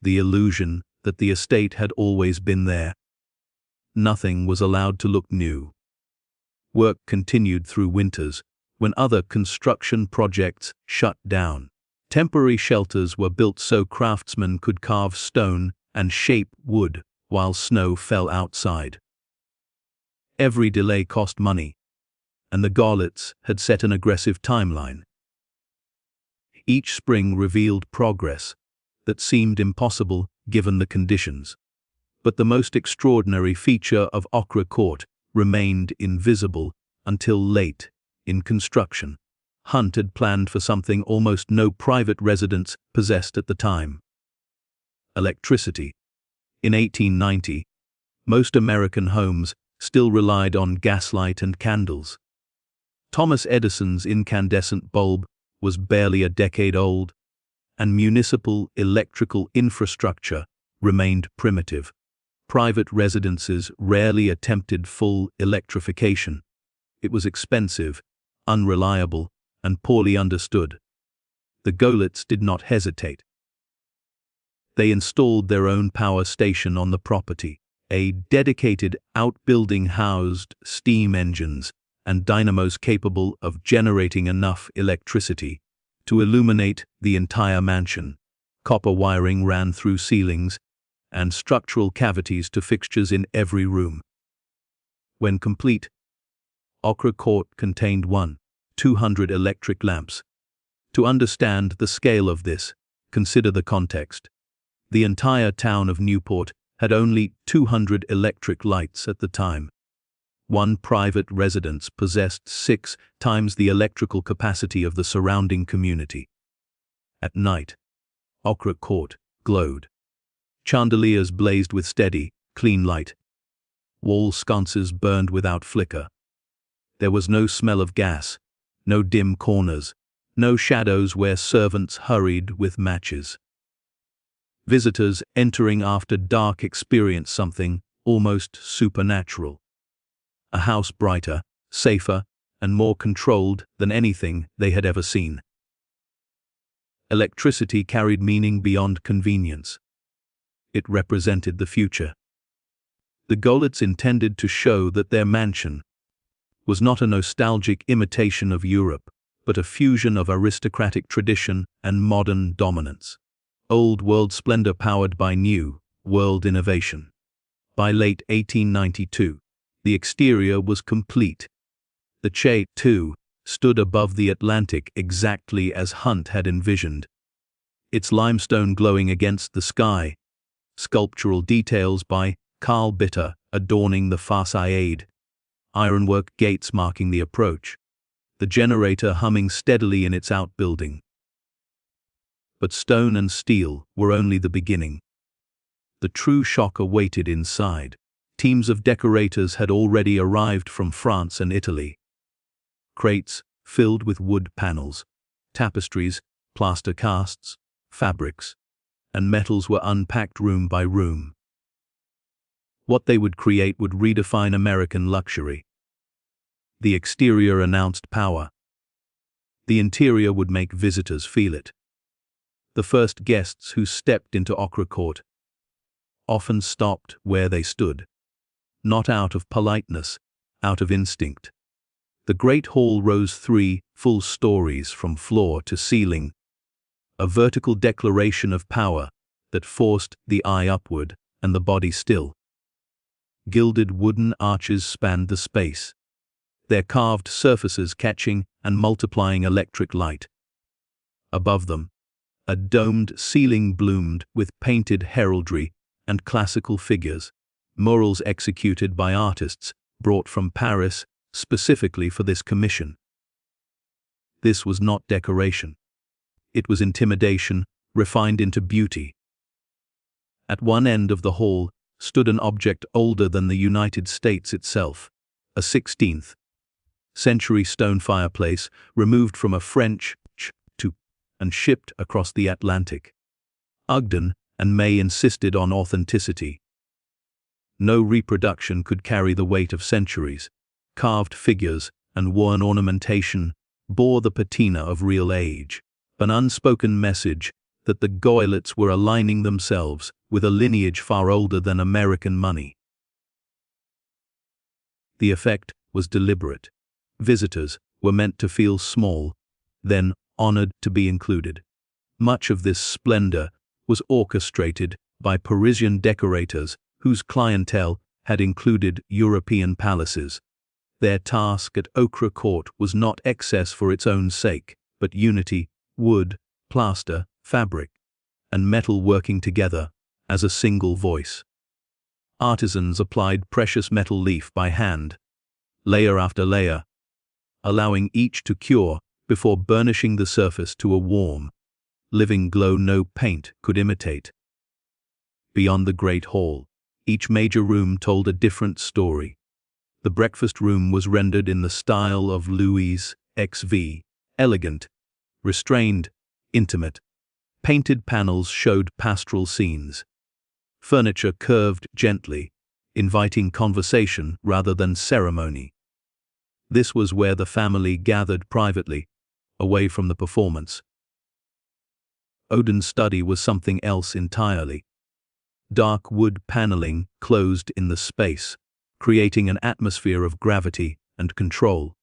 [SPEAKER 1] the illusion that the estate had always been there. Nothing was allowed to look new. Work continued through winters, when other construction projects shut down. Temporary shelters were built so craftsmen could carve stone and shape wood while snow fell outside. Every delay cost money, and the Goelets had set an aggressive timeline. Each spring revealed progress that seemed impossible given the conditions. But the most extraordinary feature of Ochre Court remained invisible until late in construction. Hunt had planned for something almost no private residents possessed at the time: electricity. In 1890, most American homes still relied on gaslight and candles. Thomas Edison's incandescent bulb was barely a decade old, and municipal electrical infrastructure remained primitive. Private residences rarely attempted full electrification. It was expensive, unreliable, and poorly understood. The Goelets did not hesitate. They installed their own power station on the property. A dedicated outbuilding housed steam engines and dynamos capable of generating enough electricity to illuminate the entire mansion. Copper wiring ran through ceilings, and structural cavities to fixtures in every room. When complete, Ochre Court contained 200 electric lamps. To understand the scale of this, consider the context. The entire town of Newport had only 200 electric lights at the time. One private residence possessed 6 times the electrical capacity of the surrounding community. At night, Ochre Court glowed. Chandeliers blazed with steady, clean light. Wall sconces burned without flicker. There was no smell of gas, no dim corners, no shadows where servants hurried with matches. Visitors entering after dark experienced something almost supernatural. A house brighter, safer, and more controlled than anything they had ever seen. Electricity carried meaning beyond convenience. It represented the future. The Goelets intended to show that their mansion was not a nostalgic imitation of Europe, but a fusion of aristocratic tradition and modern dominance. Old world splendor powered by new world innovation. By late 1892, the exterior was complete. The château stood above the Atlantic exactly as Hunt had envisioned. Its limestone glowing against the sky, sculptural details by Carl Bitter adorning the façade, ironwork gates marking the approach, the generator humming steadily in its outbuilding. But stone and steel were only the beginning. The true shock awaited inside. Teams of decorators had already arrived from France and Italy. Crates filled with wood panels, tapestries, plaster casts, fabrics, and metals were unpacked room by room. What they would create would redefine American luxury. The exterior announced power. The interior would make visitors feel it. The first guests who stepped into Ochre Court often stopped where they stood, not out of politeness, out of instinct. The great hall rose 3 full stories from floor to ceiling, a vertical declaration of power that forced the eye upward and the body still. Gilded wooden arches spanned the space, their carved surfaces catching and multiplying electric light. Above them, a domed ceiling bloomed with painted heraldry and classical figures, murals executed by artists brought from Paris specifically for this commission. This was not decoration. It was intimidation refined into beauty. At one end of the hall stood an object older than the United States itself, a 16th century stone fireplace removed from a French château and shipped across the Atlantic. Ogden and May insisted on authenticity. No reproduction could carry the weight of centuries. Carved figures and worn ornamentation bore the patina of real age, an unspoken message that the Goelets were aligning themselves with a lineage far older than American money. The effect was deliberate. Visitors were meant to feel small, then honored to be included. Much of this splendor was orchestrated by Parisian decorators whose clientele had included European palaces. Their task at Ochre Court was not excess for its own sake, but unity, wood, plaster, fabric, and metal working together as a single voice. Artisans applied precious metal leaf by hand, layer after layer, allowing each to cure before burnishing the surface to a warm, living glow no paint could imitate. Beyond the great hall, each major room told a different story. The breakfast room was rendered in the style of Louis XV, elegant, restrained, intimate. Painted panels showed pastoral scenes. Furniture curved gently, inviting conversation rather than ceremony. This was where the family gathered privately, away from the performance. Ogden's study was something else entirely. Dark wood paneling closed in the space, creating an atmosphere of gravity and control.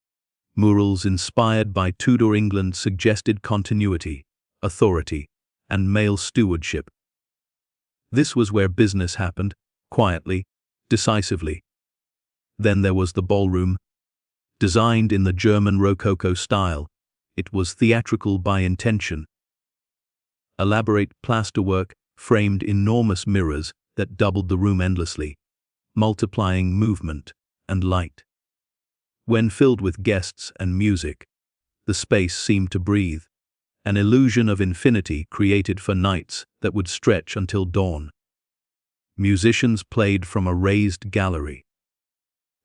[SPEAKER 1] Murals inspired by Tudor England suggested continuity, authority, and male stewardship. This was where business happened, quietly, decisively. Then there was the ballroom. Designed in the German Rococo style, it was theatrical by intention. Elaborate plasterwork framed enormous mirrors that doubled the room endlessly, multiplying movement and light. When filled with guests and music, the space seemed to breathe, an illusion of infinity created for nights that would stretch until dawn. Musicians played from a raised gallery.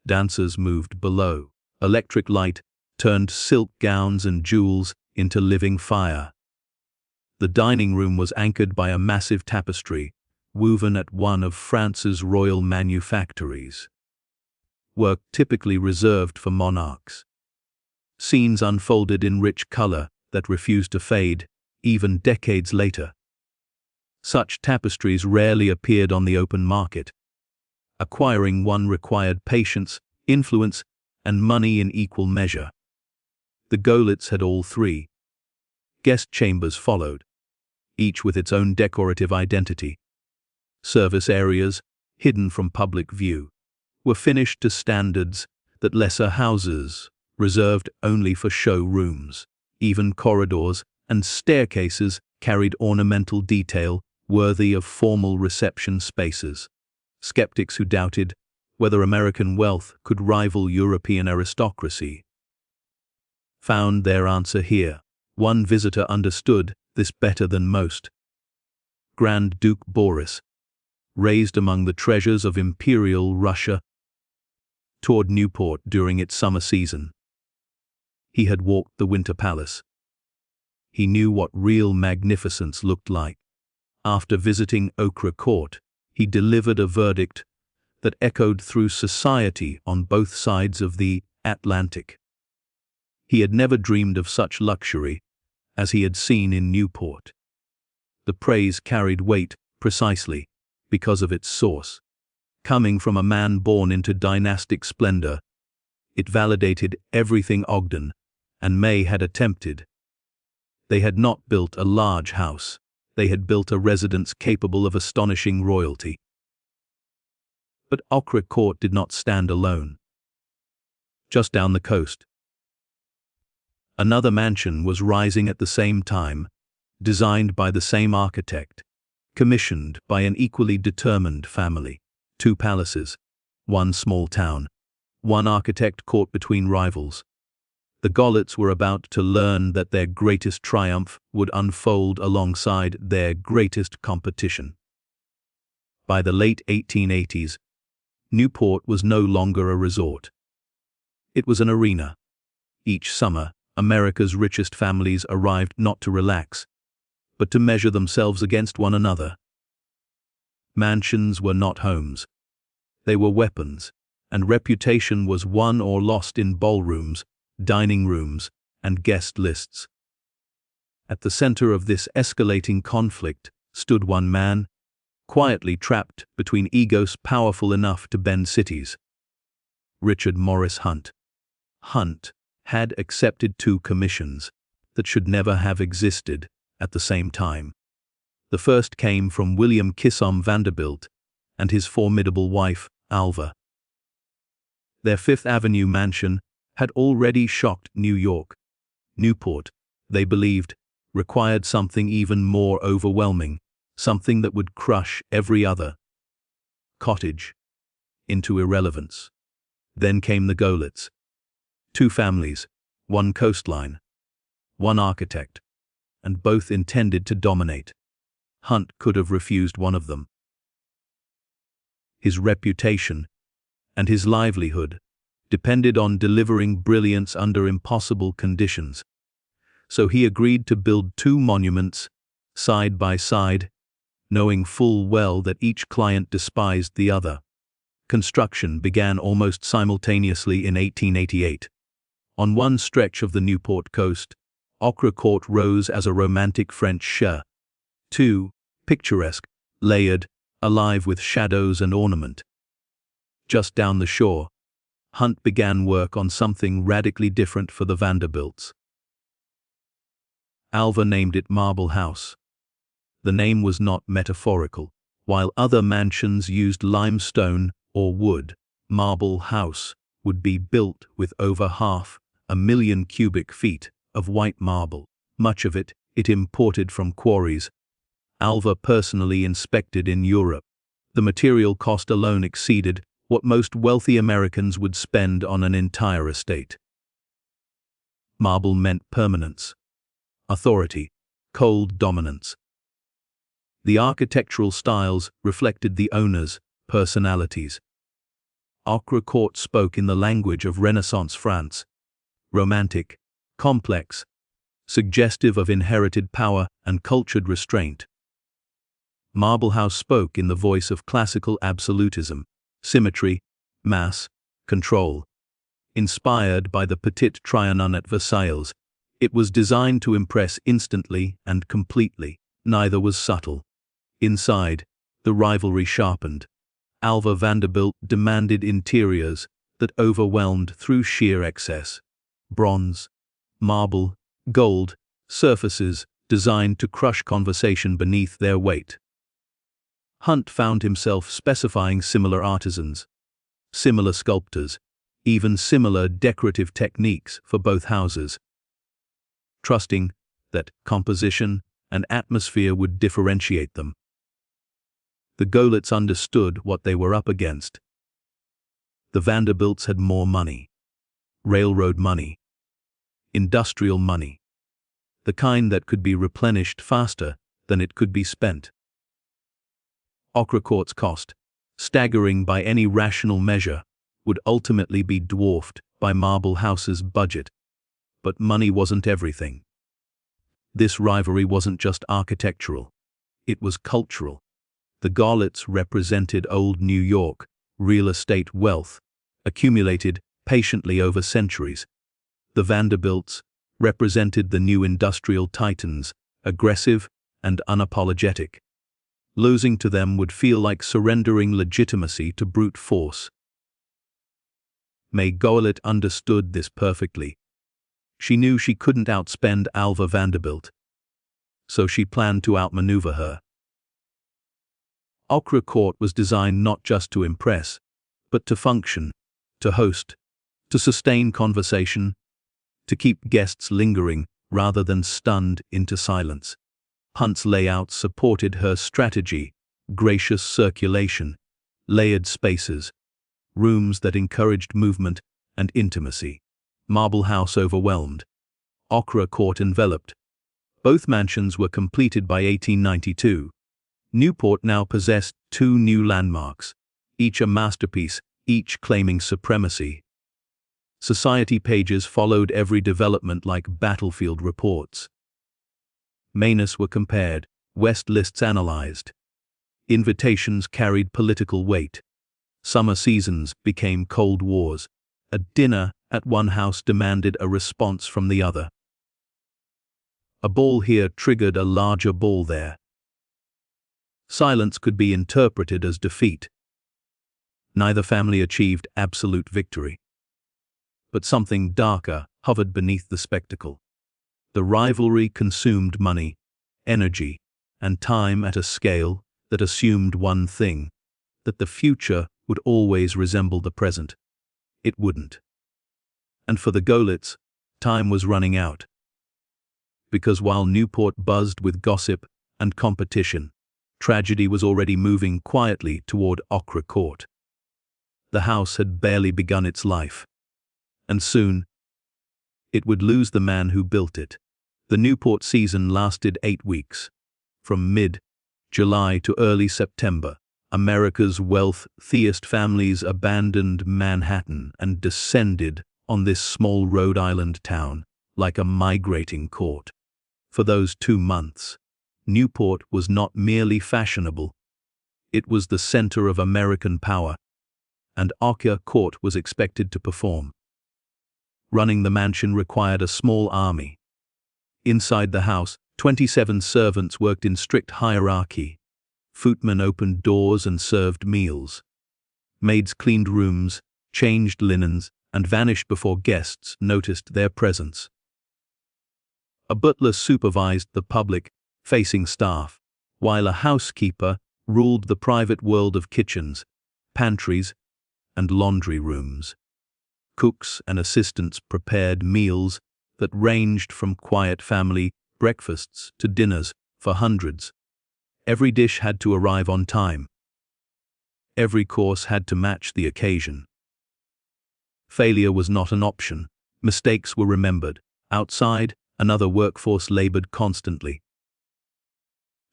[SPEAKER 1] Dancers moved below. Electric light turned silk gowns and jewels into living fire. The dining room was anchored by a massive tapestry, woven at one of France's royal manufactories. Work typically reserved for monarchs. Scenes unfolded in rich color that refused to fade, even decades later. Such tapestries rarely appeared on the open market. Acquiring one required patience, influence, and money in equal measure. The Goelets had all three. Guest chambers followed, each with its own decorative identity. Service areas, hidden from public view, were finished to standards that lesser houses reserved only for show rooms. Even corridors and staircases carried ornamental detail worthy of formal reception spaces. Skeptics who doubted whether American wealth could rival European aristocracy found their answer here. One visitor understood this better than most. Grand Duke Boris, raised among the treasures of Imperial Russia, toured Newport during its summer season. He had walked the Winter Palace. He knew what real magnificence looked like. After visiting Ochre Court, he delivered a verdict that echoed through society on both sides of the Atlantic. He had never dreamed of such luxury as he had seen in Newport. The praise carried weight precisely because of its source. Coming from a man born into dynastic splendor, it validated everything Ogden and May had attempted. They had not built a large house. They had built a residence capable of astonishing royalty. But Ochre Court did not stand alone. Just down the coast, another mansion was rising at the same time, designed by the same architect, commissioned by an equally determined family. 2 palaces, 1 small town, 1 architect caught between rivals. The Goelets were about to learn that their greatest triumph would unfold alongside their greatest competition. By the late 1880s, Newport was no longer a resort. It was an arena. Each summer, America's richest families arrived not to relax, but to measure themselves against one another. Mansions were not homes. They were weapons, and reputation was won or lost in ballrooms, dining rooms, and guest lists. At the center of this escalating conflict stood one man, quietly trapped between egos powerful enough to bend cities. Richard Morris Hunt. Hunt had accepted two commissions that should never have existed at the same time. The first came from William Kissom Vanderbilt and his formidable wife, Alva. Their Fifth Avenue mansion had already shocked New York. Newport, they believed, required something even more overwhelming, something that would crush every other cottage into irrelevance. Then came the Goelets. Two families, one coastline, one architect, and both intended to dominate. Hunt could have refused one of them. His reputation and his livelihood depended on delivering brilliance under impossible conditions. So he agreed to build two monuments, side by side, knowing full well that each client despised the other. Construction began almost simultaneously in 1888. On one stretch of the Newport coast, Ochre Court rose as a romantic French château, picturesque, layered, alive with shadows and ornament. Just down the shore, Hunt began work on something radically different for the Vanderbilts. Alva named it Marble House. The name was not metaphorical. While other mansions used limestone or wood, Marble House would be built with over 500,000 cubic feet of white marble, much of it imported from quarries Alva personally inspected in Europe. The material cost alone exceeded what most wealthy Americans would spend on an entire estate. Marble meant permanence, authority, cold dominance. The architectural styles reflected the owners' personalities. Ochre Court spoke in the language of Renaissance France, romantic, complex, suggestive of inherited power and cultured restraint. Marble House spoke in the voice of classical absolutism, symmetry, mass, control. Inspired by the Petit Trianon at Versailles, it was designed to impress instantly and completely. Neither was subtle. Inside, the rivalry sharpened. Alva Vanderbilt demanded interiors that overwhelmed through sheer excess. Bronze, marble, gold, surfaces designed to crush conversation beneath their weight. Hunt found himself specifying similar artisans, similar sculptors, even similar decorative techniques for both houses, trusting that composition and atmosphere would differentiate them. The Goelets understood what they were up against. The Vanderbilts had more money. Railroad money. Industrial money. The kind that could be replenished faster than it could be spent. Ochre Court's cost, staggering by any rational measure, would ultimately be dwarfed by Marble House's budget. But money wasn't everything. This rivalry wasn't just architectural. It was cultural. The Goelets represented old New York, real estate wealth, accumulated patiently over centuries. The Vanderbilts represented the new industrial titans, aggressive and unapologetic. Losing to them would feel like surrendering legitimacy to brute force. May Goelet understood this perfectly. She knew she couldn't outspend Alva Vanderbilt, so she planned to outmaneuver her. Ochre Court was designed not just to impress, but to function, to host, to sustain conversation, to keep guests lingering rather than stunned into silence. Hunt's layout supported her strategy: gracious circulation, layered spaces, rooms that encouraged movement and intimacy. Marble House overwhelmed. Ochre Court enveloped. Both mansions were completed by 1892. Newport now possessed two new landmarks, each a masterpiece, each claiming supremacy. Society pages followed every development like battlefield reports. Menus were compared, West lists analyzed. Invitations carried political weight. Summer seasons became Cold Wars. A dinner at one house demanded a response from the other. A ball here triggered a larger ball there. Silence could be interpreted as defeat. Neither family achieved absolute victory. But something darker hovered beneath the spectacle. The rivalry consumed money, energy, and time at a scale that assumed one thing: that the future would always resemble the present. It wouldn't. And for the Goelets, time was running out. Because while Newport buzzed with gossip and competition, tragedy was already moving quietly toward Ochre Court. The house had barely begun its life. And soon, it would lose the man who built it. The Newport season lasted 8 weeks. From mid-July to early September, America's wealthiest families abandoned Manhattan and descended on this small Rhode Island town like a migrating court. For those 2 months, Newport was not merely fashionable. It was the center of American power, and Ochre Court was expected to perform. Running the mansion required a small army. Inside the house, 27 servants worked in strict hierarchy. Footmen opened doors and served meals. Maids cleaned rooms, changed linens, and vanished before guests noticed their presence. A butler supervised the public-facing staff, while a housekeeper ruled the private world of kitchens, pantries, and laundry rooms. Cooks and assistants prepared meals that ranged from quiet family breakfasts to dinners for hundreds. Every dish had to arrive on time. Every course had to match the occasion. Failure was not an option. Mistakes were remembered. Outside, another workforce labored constantly.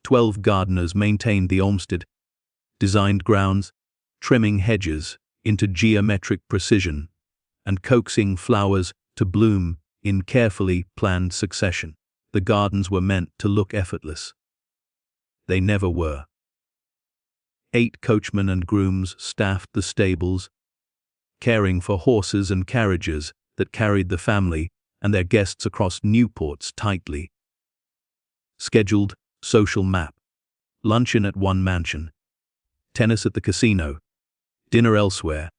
[SPEAKER 1] 12 gardeners maintained the homestead, designed grounds, trimming hedges into geometric precision, and coaxing flowers to bloom in carefully planned succession. The gardens were meant to look effortless. They never were. 8 coachmen and grooms staffed the stables, caring for horses and carriages that carried the family and their guests across Newport's tightly scheduled social map. Luncheon at one mansion, tennis at the casino, dinner elsewhere,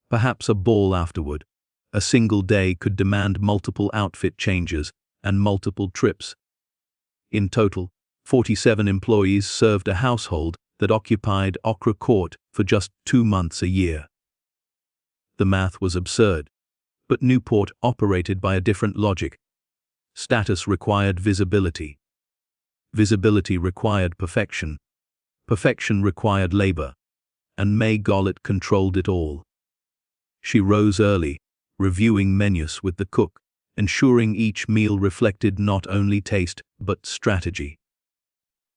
[SPEAKER 1] perhaps a ball afterward. A single day could demand multiple outfit changes and multiple trips. In total, 47 employees served a household that occupied Ochre Court for just 2 months a year. The math was absurd, but Newport operated by a different logic. Status required visibility. Visibility required perfection. Perfection required labor, and May Goelet controlled it all. She rose early, reviewing menus with the cook, ensuring each meal reflected not only taste but strategy.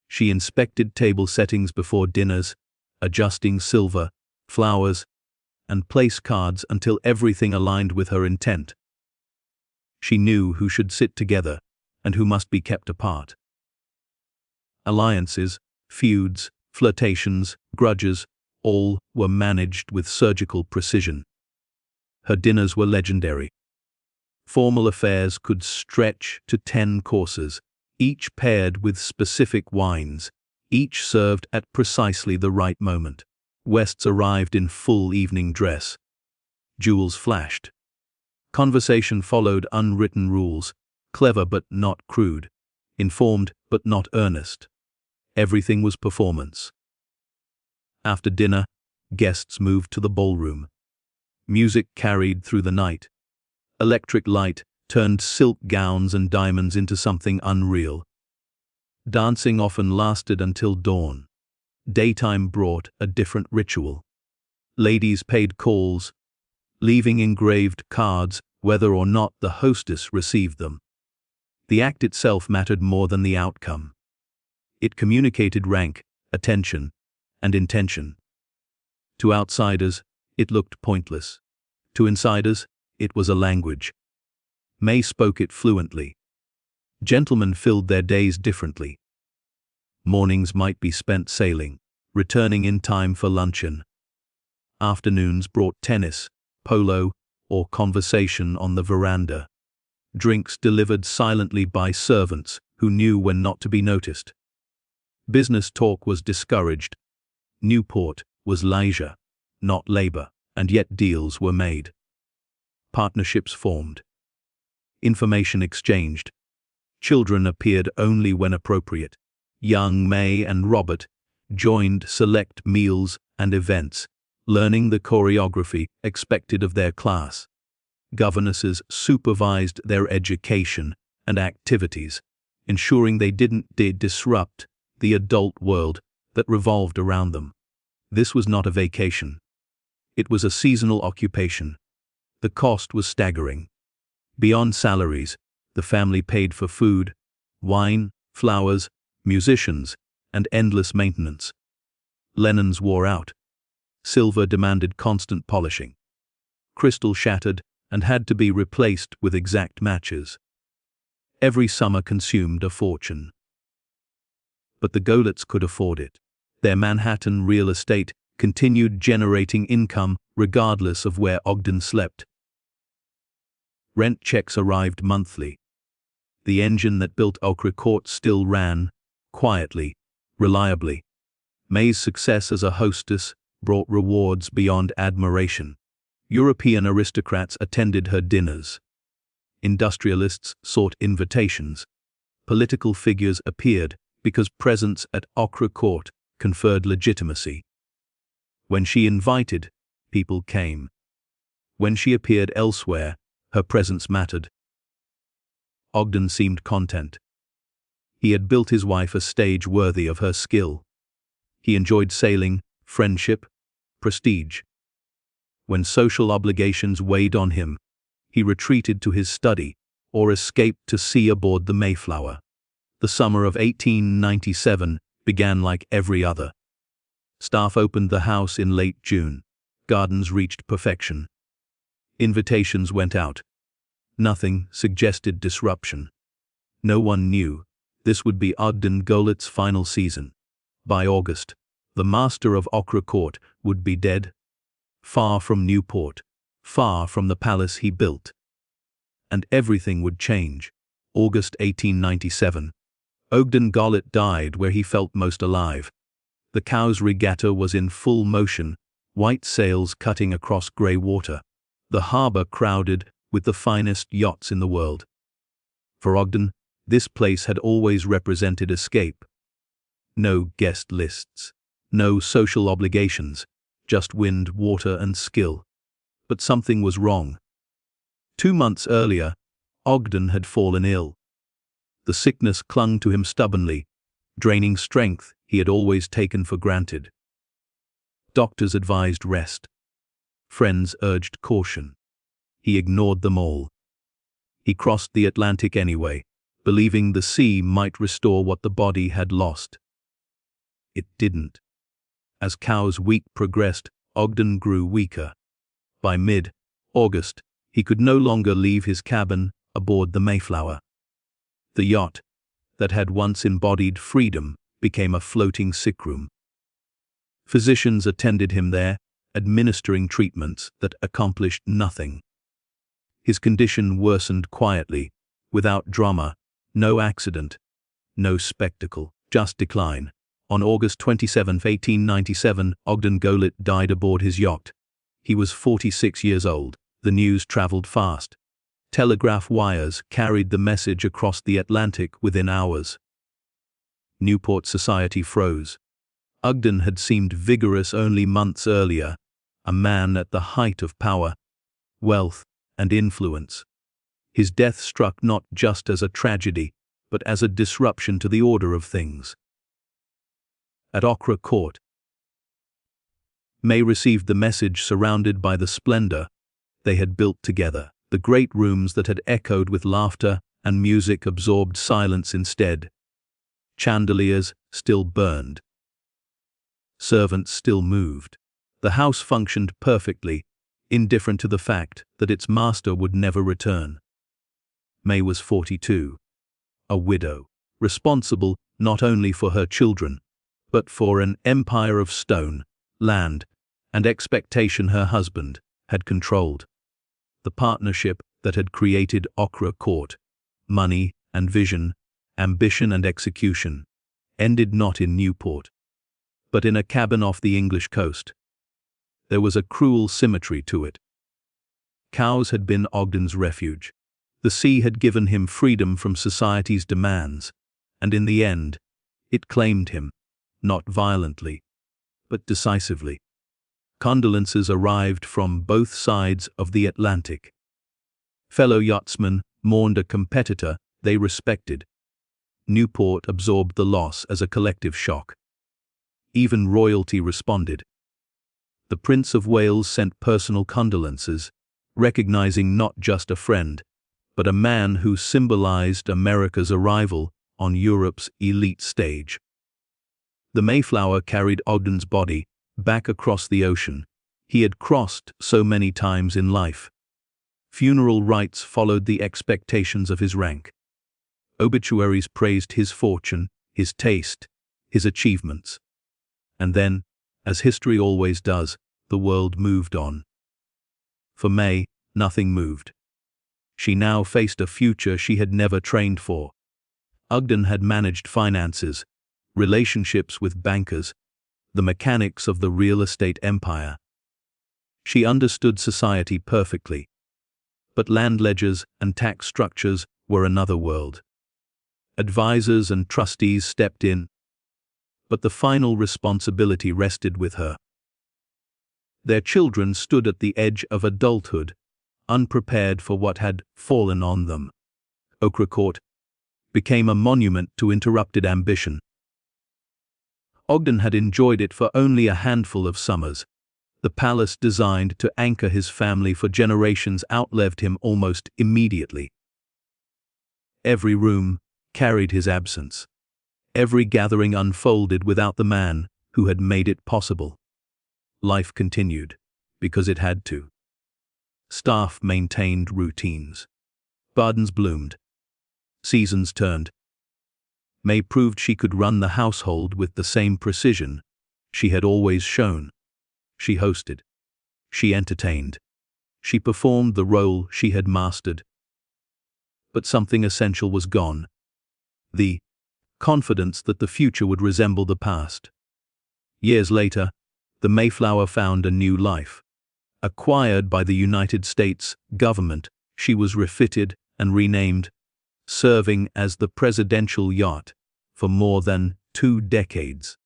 [SPEAKER 1] She inspected table settings before dinners, adjusting silver, flowers, and place cards until everything aligned with her intent. She knew who should sit together and who must be kept apart. Alliances, feuds, flirtations, grudges, all were managed with surgical precision. Her dinners were legendary. Formal affairs could stretch to 10 courses, each paired with specific wines, each served at precisely the right moment. Guests arrived in full evening dress. Jewels flashed. Conversation followed unwritten rules, clever but not crude, informed but not earnest. Everything was performance. After dinner, guests moved to the ballroom. Music carried through the night. Electric light turned silk gowns and diamonds into something unreal. Dancing often lasted until dawn. Daytime brought a different ritual. Ladies paid calls, leaving engraved cards whether or not the hostess received them. The act itself mattered more than the outcome. It communicated rank, attention, and intention. To outsiders, it looked pointless. To insiders, it was a language. May spoke it fluently. Gentlemen filled their days differently. Mornings might be spent sailing, returning in time for luncheon. Afternoons brought tennis, polo, or conversation on the veranda. Drinks delivered silently by servants who knew when not to be noticed. Business talk was discouraged. Newport was leisure, not labor, and yet deals were made. Partnerships formed. Information exchanged. Children appeared only when appropriate. Young May and Robert joined select meals and events, learning the choreography expected of their class. Governesses supervised their education and activities, ensuring they didn't disrupt the adult world that revolved around them. This was not a vacation. It was a seasonal occupation. The cost was staggering. Beyond salaries, the family paid for food, wine, flowers, musicians, and endless maintenance. Linens wore out. Silver demanded constant polishing. Crystal shattered and had to be replaced with exact matches. Every summer consumed a fortune. But the Goelets could afford it. Their Manhattan real estate continued generating income regardless of where Ogden slept. Rent checks arrived monthly. The engine that built Ochre Court still ran, quietly, reliably. May's success as a hostess brought rewards beyond admiration. European aristocrats attended her dinners. Industrialists sought invitations. Political figures appeared because presence at Ochre Court conferred legitimacy. When she invited, people came. When she appeared elsewhere, her presence mattered. Ogden seemed content. He had built his wife a stage worthy of her skill. He enjoyed sailing, friendship, prestige. When social obligations weighed on him, he retreated to his study or escaped to sea aboard the Mayflower. The summer of 1897 began like every other. Staff opened the house in late June. Gardens reached perfection. Invitations went out. Nothing suggested disruption. No one knew this would be Ogden Goelet's final season. By August, the master of Ochre Court would be dead, far from Newport, far from the palace he built. And everything would change. August 1897. Ogden Goelet died where he felt most alive. The Cowes regatta was in full motion, white sails cutting across grey water. The harbour crowded with the finest yachts in the world. For Ogden, this place had always represented escape. No guest lists, no social obligations, just wind, water, and skill. But something was wrong. 2 months earlier, Ogden had fallen ill. The sickness clung to him stubbornly, draining strength he had always taken for granted. Doctors advised rest. Friends urged caution. He ignored them all. He crossed the Atlantic anyway, believing the sea might restore what the body had lost. It didn't. As Cowes' week progressed, Ogden grew weaker. By mid-August, he could no longer leave his cabin aboard the Mayflower. The yacht, that had once embodied freedom, became a floating sickroom. Physicians attended him there, administering treatments that accomplished nothing. His condition worsened quietly, without drama, no accident, no spectacle, just decline. On August 27, 1897, Ogden Goelet died aboard his yacht. He was 46 years old. The news traveled fast. Telegraph wires carried the message across the Atlantic within hours. Newport society froze. Ogden had seemed vigorous only months earlier, a man at the height of power, wealth, and influence. His death struck not just as a tragedy, but as a disruption to the order of things. At Ochre Court, May received the message surrounded by the splendor they had built together. The great rooms that had echoed with laughter and music absorbed silence instead. Chandeliers still burned. Servants still moved. The house functioned perfectly, indifferent to the fact that its master would never return. May was 42, a widow, responsible not only for her children, but for an empire of stone, land, and expectation her husband had controlled. The partnership that had created Ochre Court, money and vision, ambition and execution, ended not in Newport, but in a cabin off the English coast. There was a cruel symmetry to it. Cowes had been Ogden's refuge. The sea had given him freedom from society's demands, and in the end, it claimed him, not violently, but decisively. Condolences arrived from both sides of the Atlantic. Fellow yachtsmen mourned a competitor they respected. Newport absorbed the loss as a collective shock. Even royalty responded. The Prince of Wales sent personal condolences, recognizing not just a friend, but a man who symbolized America's arrival on Europe's elite stage. The Mayflower carried Ogden's body back across the ocean he had crossed so many times in life. Funeral rites followed the expectations of his rank. Obituaries praised his fortune, his taste, his achievements. And then, as history always does, the world moved on. For May, nothing moved. She now faced a future she had never trained for. Ogden had managed finances, relationships with bankers, the mechanics of the real estate empire. She understood society perfectly. But land ledgers and tax structures were another world. Advisors and trustees stepped in, but the final responsibility rested with her. Their children stood at the edge of adulthood, unprepared for what had fallen on them. Ochre Court became a monument to interrupted ambition. Ogden had enjoyed it for only a handful of summers. The palace designed to anchor his family for generations outlived him almost immediately. Every room carried his absence. Every gathering unfolded without the man who had made it possible. Life continued, because it had to. Staff maintained routines. Gardens bloomed. Seasons turned. May proved she could run the household with the same precision she had always shown. She hosted. She entertained. She performed the role she had mastered. But something essential was gone. The confidence that the future would resemble the past. Years later, the Mayflower found a new life. Acquired by the United States government, she was refitted and renamed, serving as the presidential yacht for more than 2 decades.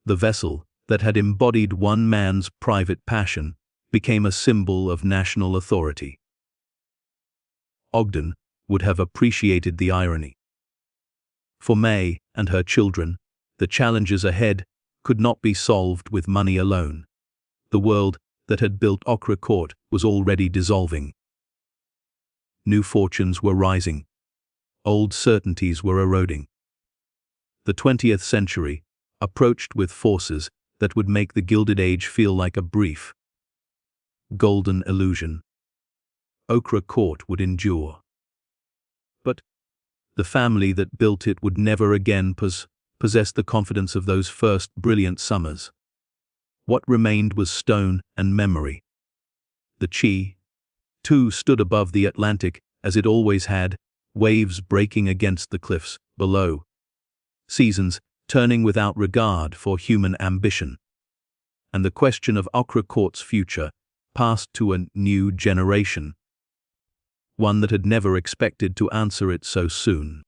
[SPEAKER 1] The vessel that had embodied one man's private passion became a symbol of national authority. Ogden would have appreciated the irony. For May and her children, the challenges ahead could not be solved with money alone. The world that had built Ochre Court was already dissolving. New fortunes were rising. Old certainties were eroding. The 20th century approached with forces that would make the Gilded Age feel like a brief, golden illusion. Ochre Court would endure. But the family that built it would never again possess the confidence of those first brilliant summers. What remained was stone and memory. The château stood above the Atlantic as it always had, waves breaking against the cliffs below. Seasons turning without regard for human ambition. And the question of Ochre Court's future passed to a new generation, one that had never expected to answer it so soon.